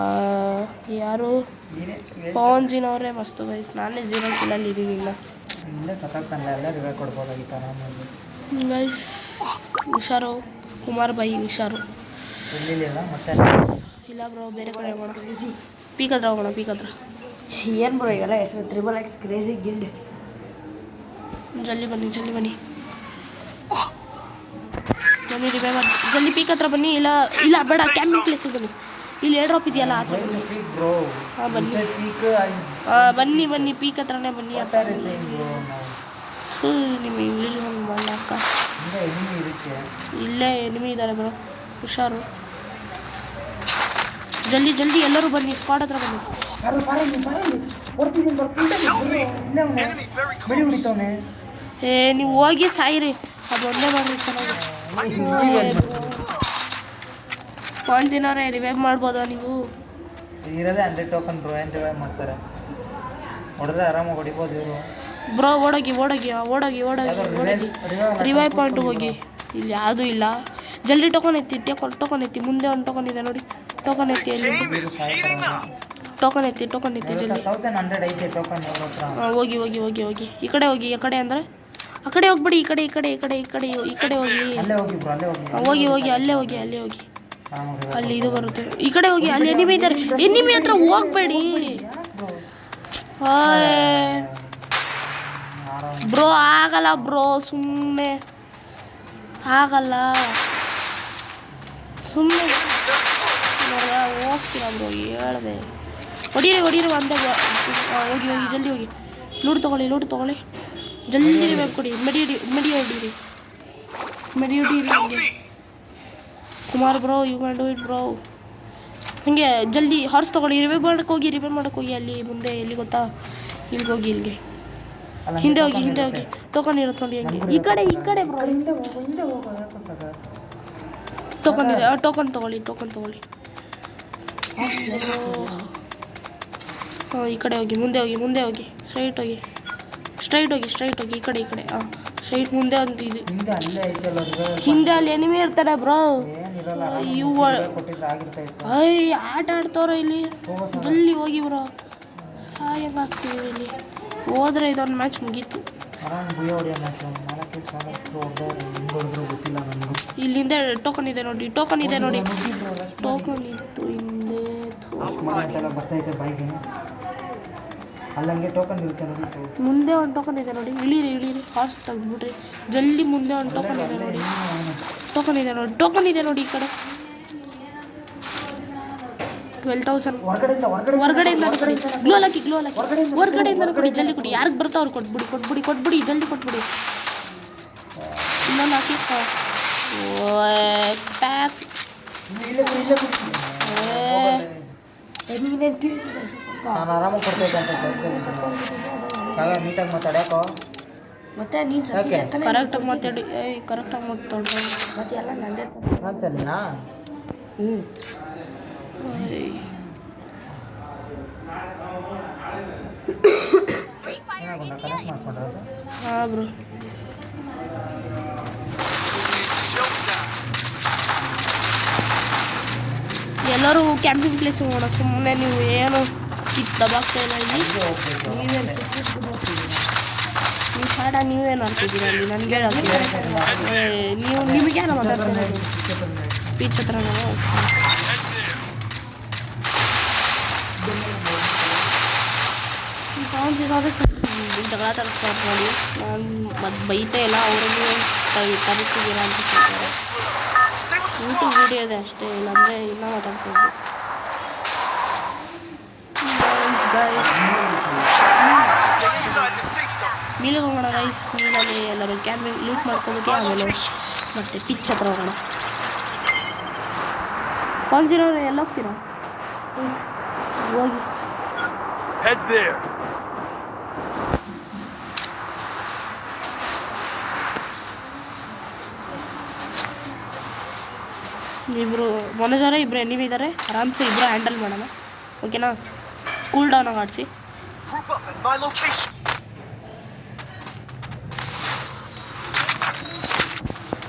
ಯಾರು? ಪಾನ್ಸಿನವರೇ ಮಸ್ತು ಗೈಸ್. ನಾನೇ 0 ಕಿಲ್ಲಲ್ಲಿ ಇದ್ದೀನಿ. ಇಲ್ಲೇ ಸತ್ತಾಗ್ತಾನಲ್ಲ, ಎಲ್ಲ ರಿವೈವ್ ಕೊಡ್ಬೋದಾಗಿತ್ತು ಆರಾಮಾಗಿ. ಗೈಸ್ ಹುಷಾರು, ಕುಮಾರ್ ಬೈ ಹುಷಾರು. ಇಲ್ಲಿಲ್ಲ ಮತ್ತೆ ಇಲ್ಲ ಬ್ರೋ, ಬೇರೆ ಕಡೆ ಹೋಗೋಣ. ಪೀಕ್ ಹತ್ರ ಹೋಗೋಣ. ಏನು ಬ್ರೋ ಇವೆಲ್ಲ ಹೆಸರು? XXX crazy guild. ಜಲ್ದಿ ಬನ್ನಿ ರಿವೈವ್ ಮಾಡಿ. ಜಲ್ದಿ ಪೀಕ್ ಹತ್ರ ಬನ್ನಿ. ಇಲ್ಲ ಬೇಡ, ಕ್ಯಾಂಪಿಂಗ್ ಪ್ಲೇಸಿಗೆ ಬನ್ನಿ. ಇಲ್ಲಿ ಏರ್ ಡ್ರಾಪ್ ಇದೆಯಲ್ಲ ಆ ಥರ ಬನ್ನಿ. ಹಾಂ ಬನ್ನಿ ಪೀಕ್ ಹತ್ರನೇ ಬನ್ನಿ. ನಿಮ್ಮ ಇಂಗ್ಲೀಷ್ ಮಾಡಕ್ಕ ಇಲ್ಲೇ ಎನಿಮಿ ಇದ್ದಾರೆ ಬ್ರೋ, ಹುಷಾರು. ಜಲ್ದಿ ಎಲ್ಲರೂ ಬನ್ನಿ, ಸ್ಕ್ವಾಡ್ ಹತ್ರ ಬನ್ನಿ. ನೀವು ಹೋಗಿ ಸಾಯಿರಿ, ಅದು ಒಂದೇ ಮಾಡ್ರಿ ಚೆನ್ನಾಗಿ. ಪಾನ್ಸಿನವರೇ ರಿವೈವ್ ಮಾಡ್ಬೋದಾ ನೀವು? ಇರೋದೇ 100 ಟೋಕನ್ ಬ್ರೋ. ಏನು ರಿವೈವ್ ಮಾಡ್ತಾರೆ? ಹೊಡೆದ್ರೆ ಆರಾಮಾಗಿ ಹೊಡಿಬೋದು ಇವರು ಬ್ರೋ. ಓಡೋಗಿ ರಿವೈವ್ ಪಾಯಿಂಟ್ ಹೋಗಿ. ಇಲ್ಲಿ ಯಾವುದೂ ಇಲ್ಲ. ಜಲ್ದಿ ಟೋಕನ್ ಎತ್ತಿ. ಮುಂದೆ ಒಂದು ಟೋಕನ್ ಇದೆ ನೋಡಿ. ಟೋಕನ್ ಎತ್ತಿ ಜಲ್ದಿ. 1100 ಐತೆ ಟೋಕನ್ ಅವ್ರ ಹತ್ರ. ಹೋಗಿ ಈ ಕಡೆ ಹೋಗಿ. ಆ ಕಡೆ ಅಂದರೆ ಆ ಕಡೆ ಹೋಗ್ಬಿಡಿ. ಈ ಕಡೆ ಹೋಗಿ. ಅಲ್ಲೇ ಹೋಗಿ ಬ್ರೋ, ಅಲ್ಲೇ ಹೋಗಿ. ಅಲ್ಲೇ ಹೋಗಿ. ಅಲ್ಲಿ ಇದು ಬರುತ್ತೆ. ಈ ಕಡೆ ಹೋಗಿ. ಅಲ್ಲಿ ಎನಿಮಿ ಇದ್ದಾರೆ. ಎನಿಮಿ ಹತ್ರ ಹೋಗ್ಬೇಡಿ ಬ್ರೋ. ಆಗಲ್ಲ ಬ್ರೋ, ಸುಮ್ಮನೆ ಆಗಲ್ಲ. ಸುಮ್ಮನೆ ಹೋಗ್ತೀರಾ ಬ್ರೋ? ಹೇಳ್ದೆ ಹೊಡೀರಿ ಅಂತ. ಹೋಗಿ ಜಲ್ದಿ ಹೋಗಿ. ಲೂಟ್ ತೊಗೊಳ್ಳಿ. ಜಲ್ದಿ ರಿವೈವ್ ಕೊಡಿ. ಮೆಡಿ ಹೊಡೀರಿ. Kumar bro, you can do it bro. ಹಾಗೆ ಜಲ್ದಿ ಹಾರ್ಸ್ ತೊಗೊಳ್ಳಿ. ರಿವೈವ್ ಮಾಡಕ್ಕೆ ಹೋಗಿ. ಅಲ್ಲಿ ಮುಂದೆ ಎಲ್ಲಿ ಗೊತ್ತಾ? ಇಲ್ಲಿಗೆ ಹಿಂದೆ ಹೋಗಿ. ಟೋಕನ್ ಇರುತ್ತೆ ನೋಡಿ. ಹಂಗೆ ಈ ಕಡೆ ಬ್ರೋ. ಟೋಕನ್ ಇದೆ. ಟೋಕನ್ ತೊಗೊಳ್ಳಿ. ಈ ಕಡೆ ಹೋಗಿ, ಮುಂದೆ ಹೋಗಿ, ಮುಂದೆ ಹೋಗಿ, ಸ್ಟ್ರೈಟ್ ಹೋಗಿ, ಸ್ಟ್ರೈಟ್ ಹೋಗಿ, ಸ್ಟ್ರೈಟ್ ಹೋಗಿ, ಈ ಕಡೆ ಹಾಂ ಸ್ಟ್ರೈಟ್ ಮುಂದೆ ಅಂತ ಇದು ಹಿಂದೆ ಅಲ್ಲೇ ಐತಲ್ಲ ಹಿಂದೆ ಅಲ್ಲಿ ಎನಿಮಿ ಇರ್ತಾರೆ ಬ್ರೋ. ಏನಿರಲ್ಲ ಇವು ಕೊಟ್ಟಿದ್ರೆ ಆಗಿರ್ತಾ ಇತ್ತು. ಆಟ ಆಡ್ತವ್ರ ಇಲ್ಲಿ, ಜಲ್ದಿ ಹೋಗಿ ಬ್ರೋ, ಸಾಯಂಗಾಗ್ತೀವಿ ಇಲ್ಲಿ. ಹೋದ್ರೆ ಇದೊಂದು ಮ್ಯಾಚ್ ಮುಗೀತು. ಆರಾಮ್ ಭುಯ ಹೊಡೆಯೋ ಮ್ಯಾಚ್ 4 ಸಾಲಷ್ಟು ಹೊಡೆದ್ರು ಗೊತ್ತಿಲ್ಲ ನನಗೂ. ಇಲ್ಲಿಂದ ಟೋಕನ್ ಇದೆ ನೋಡಿ, ಟೋಕನ್ ಇದೆ ನೋಡಿ, ಟೋಕನ್ ಇತ್ತು ಹಿಂದೆ. ಎಲ್ಲ ಬರ್ತೈತೆ ಬೈಗೆ ಅಲ್ಲಂಗೆ ಟೋಕನ್ ಇರುತ್ತೆ ನೋಡಿ. ಮುಂದೆ ಒಂದು ಟೋಕನ್ ಇದೆ ನೋಡಿ, ಇಳೀರಿ ಇಳೀರಿ, ಫಾಸ್ಟ್ ತೆಗೆದ್ಬಿಟ್ರಿ ಜಲ್ದಿ. ಮುಂದೆ ಒಂದು ಟೋಕನ್ ಇದೆ ನೋಡಿ, ಟೋಕನ್ ಇದೆ ನೋಡಿ, ಟೋಕನ್ ಇದೆ ನೋಡಿ ಈ ಕಡೆ. 12,000 ಹೊರಗಡೆಯಿಂದ ಕೊಡಿ, ಗ್ಲೋ ಹಾಕಿ, ಗ್ಲೋ ಹಾಕಿ, ಹೊರಗಡೆಯಿಂದ ಕೊಡಿ, ಜಲ್ದಿ ಕೊಡಿ. ಯಾರಿಗೆ ಬರ್ತಾವ ಅವ್ರು ಕೊಟ್ಬಿಡಿ, ಕೊಟ್ಬಿಡಿ, ಕೊಟ್ಬಿಡಿ, ಜಲ್ದಿ ಕೊಟ್ಬಿಡಿ. ಇನ್ನೊಂದು ಹಾಕಿ ಪ್ಯಾಕ್. ನಾನು ಆರಾಮಾಗಿ ಕೊಡ್ತೈತೆ ಅಂತ ನೀಟಾಗಿ ಮಾತಾಡ್ಯಾಕೋ. ಮತ್ತೆ ನೀನು ಯಾಕೆ ಕರೆಕ್ಟಾಗಿ ಮಾತಾಡಿ, ಕರೆಕ್ಟಾಗಿ ಮಾತಾಡ್ರಿ. ಮತ್ತೆ ಎಲ್ಲ ನಂದೇ ಅಂತಾನೇನಾ? ಏನಾಗೊಂಡ ಕನೆಕ್ಟ್ ಮಾಡ್ಕೊಂಡ್ರೆ ಹಾಂ ಬ್ರೋ. ಎಲ್ಲರೂ ಕ್ಯಾಂಪಿಂಗ್ ಪ್ಲೇಸ್ ಹೋಗೋಣ. ಸುಮ್ಮನೆ ನೀವು ಏನು ದಬಾಗ್ತಾ ಇಲ್ಲ ಇಲ್ಲಿ. ನೀವು ಸಾಡ ನೀವೇನು ಅಂತಿದ್ದೀರ ಅಲ್ಲಿ ನನಗೆ ನೀವು ನಿಮಗೇನು ಮಾತಾಡ್ತೀರ ಬೀಚ್ ಹತ್ರ ಜಗಳ ತರಿಸ್ತಾರೆ ನೋಡಿ. ನಾನು ಮತ್ತು ಬೈತಾ ಇಲ್ಲ, ಅವ್ರಿಗೆ ತರಿಸ್ತಿದ್ದೀರಾ ಅಂತ ಹೇಳ್ತಾರೆ. ಯೂಟ್ಯೂಬ್ ವಿಡಿಯೋ ಇದೆ ಅಷ್ಟೇ, ಇಲ್ಲಾಂದರೆ ಇನ್ನೂ ಮಾತಾಡ್ತಿದ್ದೆ. ಮೀಲಿಗೆ ಹೋಗೋಣ ಗೈಸ್. ಮೀಲಲ್ಲಿ ಎಲ್ಲರೂ ಕ್ಯಾಮ್ರಾ ಲೂಟ್ ಮಾಡ್ಕೊಬಿಟ್ಟು ಆಮೇಲೆ ಮತ್ತೆ ಪಿಚ್ ಹತ್ರ ಹೋಗೋಣ. ಪಾಲ್ಸಿರೋರು ಎಲ್ಲ ಹೋಗ್ತೀರಾ? ಹೋಗಿ ಇಬ್ಬರು ಮನೋಜರ ಇಬ್ಬರು ಎನಿಮಿ ಇದ್ದಾರೆ. ಆರಾಮ್ಸೆ ಇಬ್ಬರು ಹ್ಯಾಂಡಲ್ ಮಾಡೋಣ, ಓಕೆನಾ? ಕೂಲ್ ಡೌನ್ ಆಗಿ ಆಡಿಸಿ.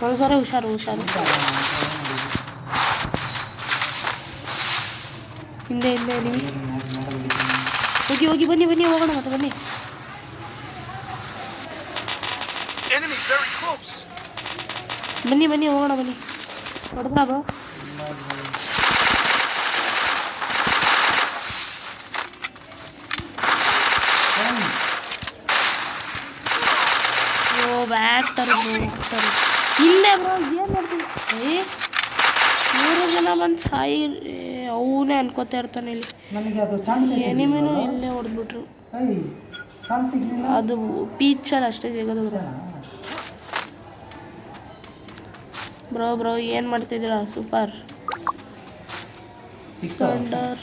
ಮನೋಜರ ಹುಷಾರು, ಹುಷಾರು. ಹಿಂದೆ ಹಿಂದೆ ಎನಿಮಿ. ಹೋಗಿ ಹೋಗಿ, ಬನ್ನಿ ಬನ್ನಿ, ಹೋಗೋಣ ಮತ್ತೆ, ಬನ್ನಿ. ಬನ್ನಿ ಬನ್ನಿ, ಹೋಗೋಣ ಬನ್ನಿ. ಹೊಡೆದ ಬ್ರೋ. ಓ ಬ್ಯಾಕ್ ತರೋದು ಹಿಂದೆ ಬ್ರೋ. ಏನು ಮಾಡ್ತೀವಿ? 3 ಜನ ಬಂದು ಸಾಯಿ ಅವನೇ ಅನ್ಕೋತಾ ಇರ್ತಾನೆ ಇಲ್ಲಿ. ನನಗೆ ಅದು ಚಾನ್ಸ್ ಎನಿಮಿನೂ ಇಲ್ಲೇ ಹೊಡೆದ್ಬಿಟ್ರು. ಚಾನ್ಸ್ ಸಿಗಲಿಲ್ಲ. ಅದು ಪೀಚಲ್ಲಿ ಅಷ್ಟೇ ಸಿಗೋದು ಬ್ರೋ. ಬ್ರೋ ಬ್ರೋ ಏನು ಮಾಡ್ತಿದ್ದೀರಾ? ಸೂಪರ್ ಥಂಡರ್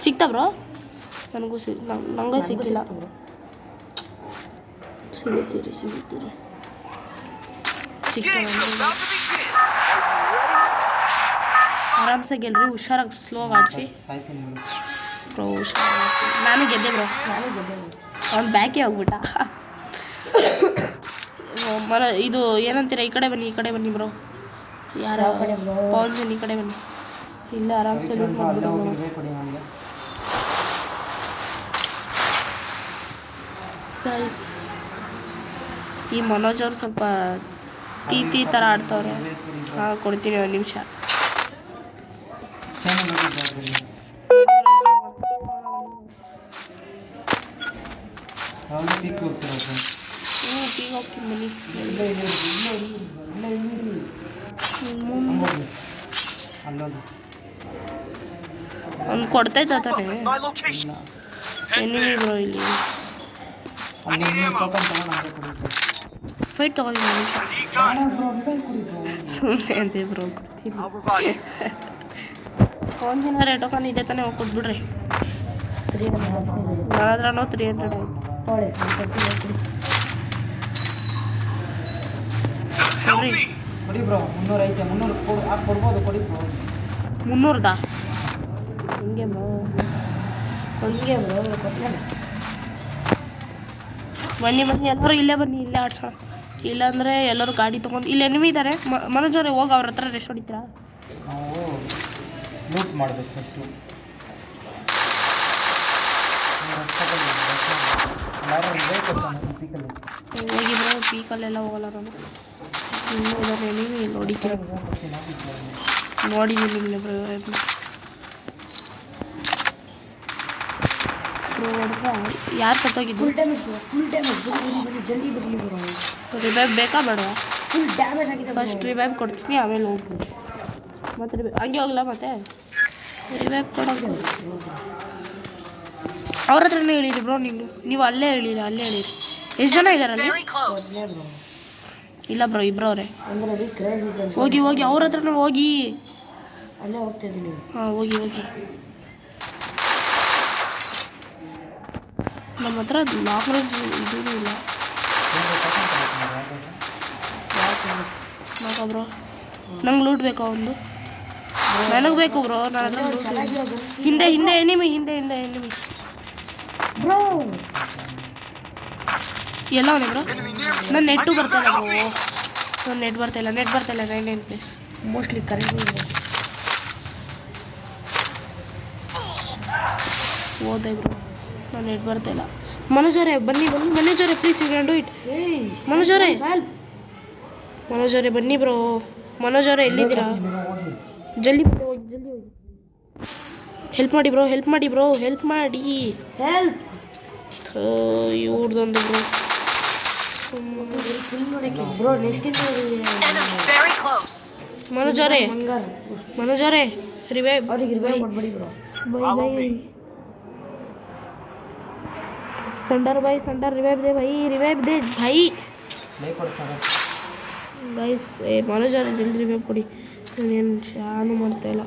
ಸಿಗ್ತಾ ಬ್ರೋ? ನನಗೂ ನನಗೂ ಸಿಕ್ಕಿಲ್ಲ. ಸಿಗುತ್ತೀರಿ ಸಿಗುತ್ತೀರಿ ಆರಾಮ್ಸೆ ಗೆಲ್ರಿ. ಹುಷಾರಾಗಿ ಸ್ಲೋಗಿ ಆಡಿಸಿ ಬ್ರೋ, ಹುಷಾರಾಗಿ. ನಾನು ಗೆದ್ದೆ ಬ್ರೋ, ಅವ್ನು ಬ್ಯಾಕೇ ಹೋಗ್ಬಿಟ್ಟ. ಇದು ಏನಂತೀರ? ಈ ಕಡೆ ಬನ್ನಿ, ಈ ಕಡೆ ಬನ್ನಿ ಬ್ರೋ. ಯಾರ ಪೌನ್ಸನ್ ಈ ಕಡೆ ಬನ್ನಿ. ಇಲ್ಲ ಆರಾಮ್ಸೆ ಲೂಟ್ ಮಾಡ್ಬಿಟ್ಟು ಗೈಸ್. ಈ ಮನೋಜ್ ಅವ್ರು ಸ್ವಲ್ಪ ತೀ ಥರ ಆಡ್ತವ್ರೆ. ಹಾಂ ಕೊಡ್ತೀನಿ, ಒಂದು ನಿಮಿಷ. ಪೀಕ್ ಹೋಗ್ತೀನಿ ಬನ್ನಿ. ಅವ್ನು ಕೊಡ್ತೈತೆ ತಾನೆ ಎನಿಮಿ ಬ್ರೋ. ಇಲ್ಲಿ ಫೈಟ್ ತಗೊಂಡಿದ್ದೀನಿ ಸುಮ್ಮನೆ ಅಂತೆ ಬ್ರೋ. ಕೊಡ್ತೀನಿ. ಫೋನ್ ದಿನ ಟೋಕನ್ ಇದೆ ತಾನೇ, ಹೋಗಿ ಕೊಟ್ಬಿಡ್ರಿ. ನನ್ನ ಹತ್ರನೂ 300 ಆಯ್ತು. ಕೊಡಿ ಬ್ರೋ. 300 ಐತೆ. 300 ಕೊಡ್ಬೋದು. ಕೊಡಿ ಬ್ರೋ. 300ದಾ? ಹಿಂಗೆ ಬ್ರೋ. ಹಂಗೆ ಬ್ರೋ ಕೊಟ್ಟೆ ಬನ್ನಿ ಎಲ್ಲರೂ ಇಲ್ಲೇ ಬನ್ನಿ, ಇಲ್ಲೇ ಆಡ್ಸೋಣ. ಇಲ್ಲಾಂದರೆ ಎಲ್ಲರೂ ಗಾಡಿ ತೊಗೊಂಡು ಇಲ್ಲಿ ಎನಿಮಿ ಇದ್ದಾರೆ. ಮನೋಜ್ ಅವರೇ ಹೋಗಿ ಅವ್ರ ಹತ್ರ ರೆಸ್ಟ್ ಹೊಡಿತೀರಾ? ನಾವು ಲೂಟ್ ಮಾಡಬೇಕು ಫಸ್ಟು. ಹೋಗಿ ಬ್ರೋ, ಪೀಕಲ್ಲೆಲ್ಲ ಹೋಗಲ್ಲ ನಾನು. ಇನ್ನೂ ಇದ್ದಾರೆ ಎನಿಮಿ, ನೋಡಿದ್ದೀನಿ ನಿಮಗೆ ಬ್ರೋ. ಯಾರು ಸತ್ತೋಗಿದ್ದು? ಫುಲ್ ಡ್ಯಾಮೇಜ್ ಬನ್ನಿ ಜಲ್ದಿ ಬರಲಿ ಬ್ರೋ. ರಿವೈವ್ ಬೇಕಾ ಬೇಡವಾ? ಫುಲ್ ಡ್ಯಾಮೇಜ್ ಆಗಿದೆ ಫಸ್ಟ್ ರಿವೈವ್ ಕೊಡ್ತೀನಿ, ಆಮೇಲೆ ಹೋಗ್ತೀನಿ. ಮತ್ತೆ ಹಂಗೆ ಹೋಗ್ಲಾ? ಮತ್ತೆ ರಿವೈವ್ ಕೊಡೋದು ಅವ್ರ ಹತ್ರನೇ ಹೇಳಿರಿ ಬ್ರೋ. ನೀವು ಅಲ್ಲೇ ಹೇಳಿರಿ, ಅಲ್ಲೇ ಹೇಳಿರಿ. ಎಷ್ಟು ಜನ ಇದ್ದಾರಲ್ಲಿ? ಇಲ್ಲ ಬ್ರೋ, ಇಬ್ಬರವ್ರೆ. ಅಂದ್ರೆ ಅದು ಕ್ರೇಜ್ ಇದೆ. ಹೋಗಿ ಅವ್ರ ಹತ್ರನೇ ಹೋಗಿ. ಅಲ್ಲೇ ಹೋಗ್ತಾ ಇದ್ದೀನಿ. ಹಾಂ ಹೋಗಿ. ನಮ್ಮ ಹತ್ರ ಲಾಂಗ್ ರೇಂಜ್ ಇದೂ ಇಲ್ಲ. ಯಾಕೆ ಬ್ರೋ? ನಂಗೆ ಲೂಟ್ ಬೇಕಾ ಒಂದು? ನನಗೆ ಬೇಕು ಬ್ರೋ. ನಾನು ಹಿಂದೆ ಎನಿಮಿ ಬ್ರೋ ಎಲ್ಲ ಅವನೇ ಬ್ರೋ. ನನ್ನ ನೆಟ್ಟು ಬರ್ತಾಯಿಲ್ಲ ಬ್ರೋ. ನನ್ನ ನೆಟ್ ಬರ್ತಾಯಿಲ್ಲ 99 ಪ್ಲೇಸ್. ಮೋಸ್ಟ್ಲಿ ಕರೆಂಟ್ ಇದೆ. ಹೋದೆ ಬ್ರೋ, ನನ್ನ ನೆಟ್ ಬರ್ತಾಯಿಲ್ಲ. ಮನೋಜ್ ಅವರೇ ಬನ್ನಿ ಮನೋಜ್ ಅವರೇ, please you can do it. Manoj ಅವರೇ ಬನ್ನಿ ಬ್ರೋ. ಮನೋಜ್ ಅವರೇ ಎಲ್ಲಿದ್ದೀರಾ? ಜಲ್ದಿ ಹೋಗಿ. ಹೆಲ್ಪ್ ಮಾಡಿ ಬ್ರೋ. ಹೆಲ್ಪ್ ಇವ್ರದೊಂದು ಬ್ರೋ. ಬ್ರೋ ನೆಕ್ಸ್ಟ್ ಮನೋಜ್ ಅವರೇ ರಿವೈವ್. ಅವ್ರಿಗೆ ರಿವೈವ್ ಮಾಡ್ಬೇಡಿ ಬ್ರೋ. ಬೈ संडर रिवाइव दे भाई गाइस. मनोज जल्दी रिवाइव कोड़ी, शानू ಮಾಡ್ತಾ ಇಲ್ಲ.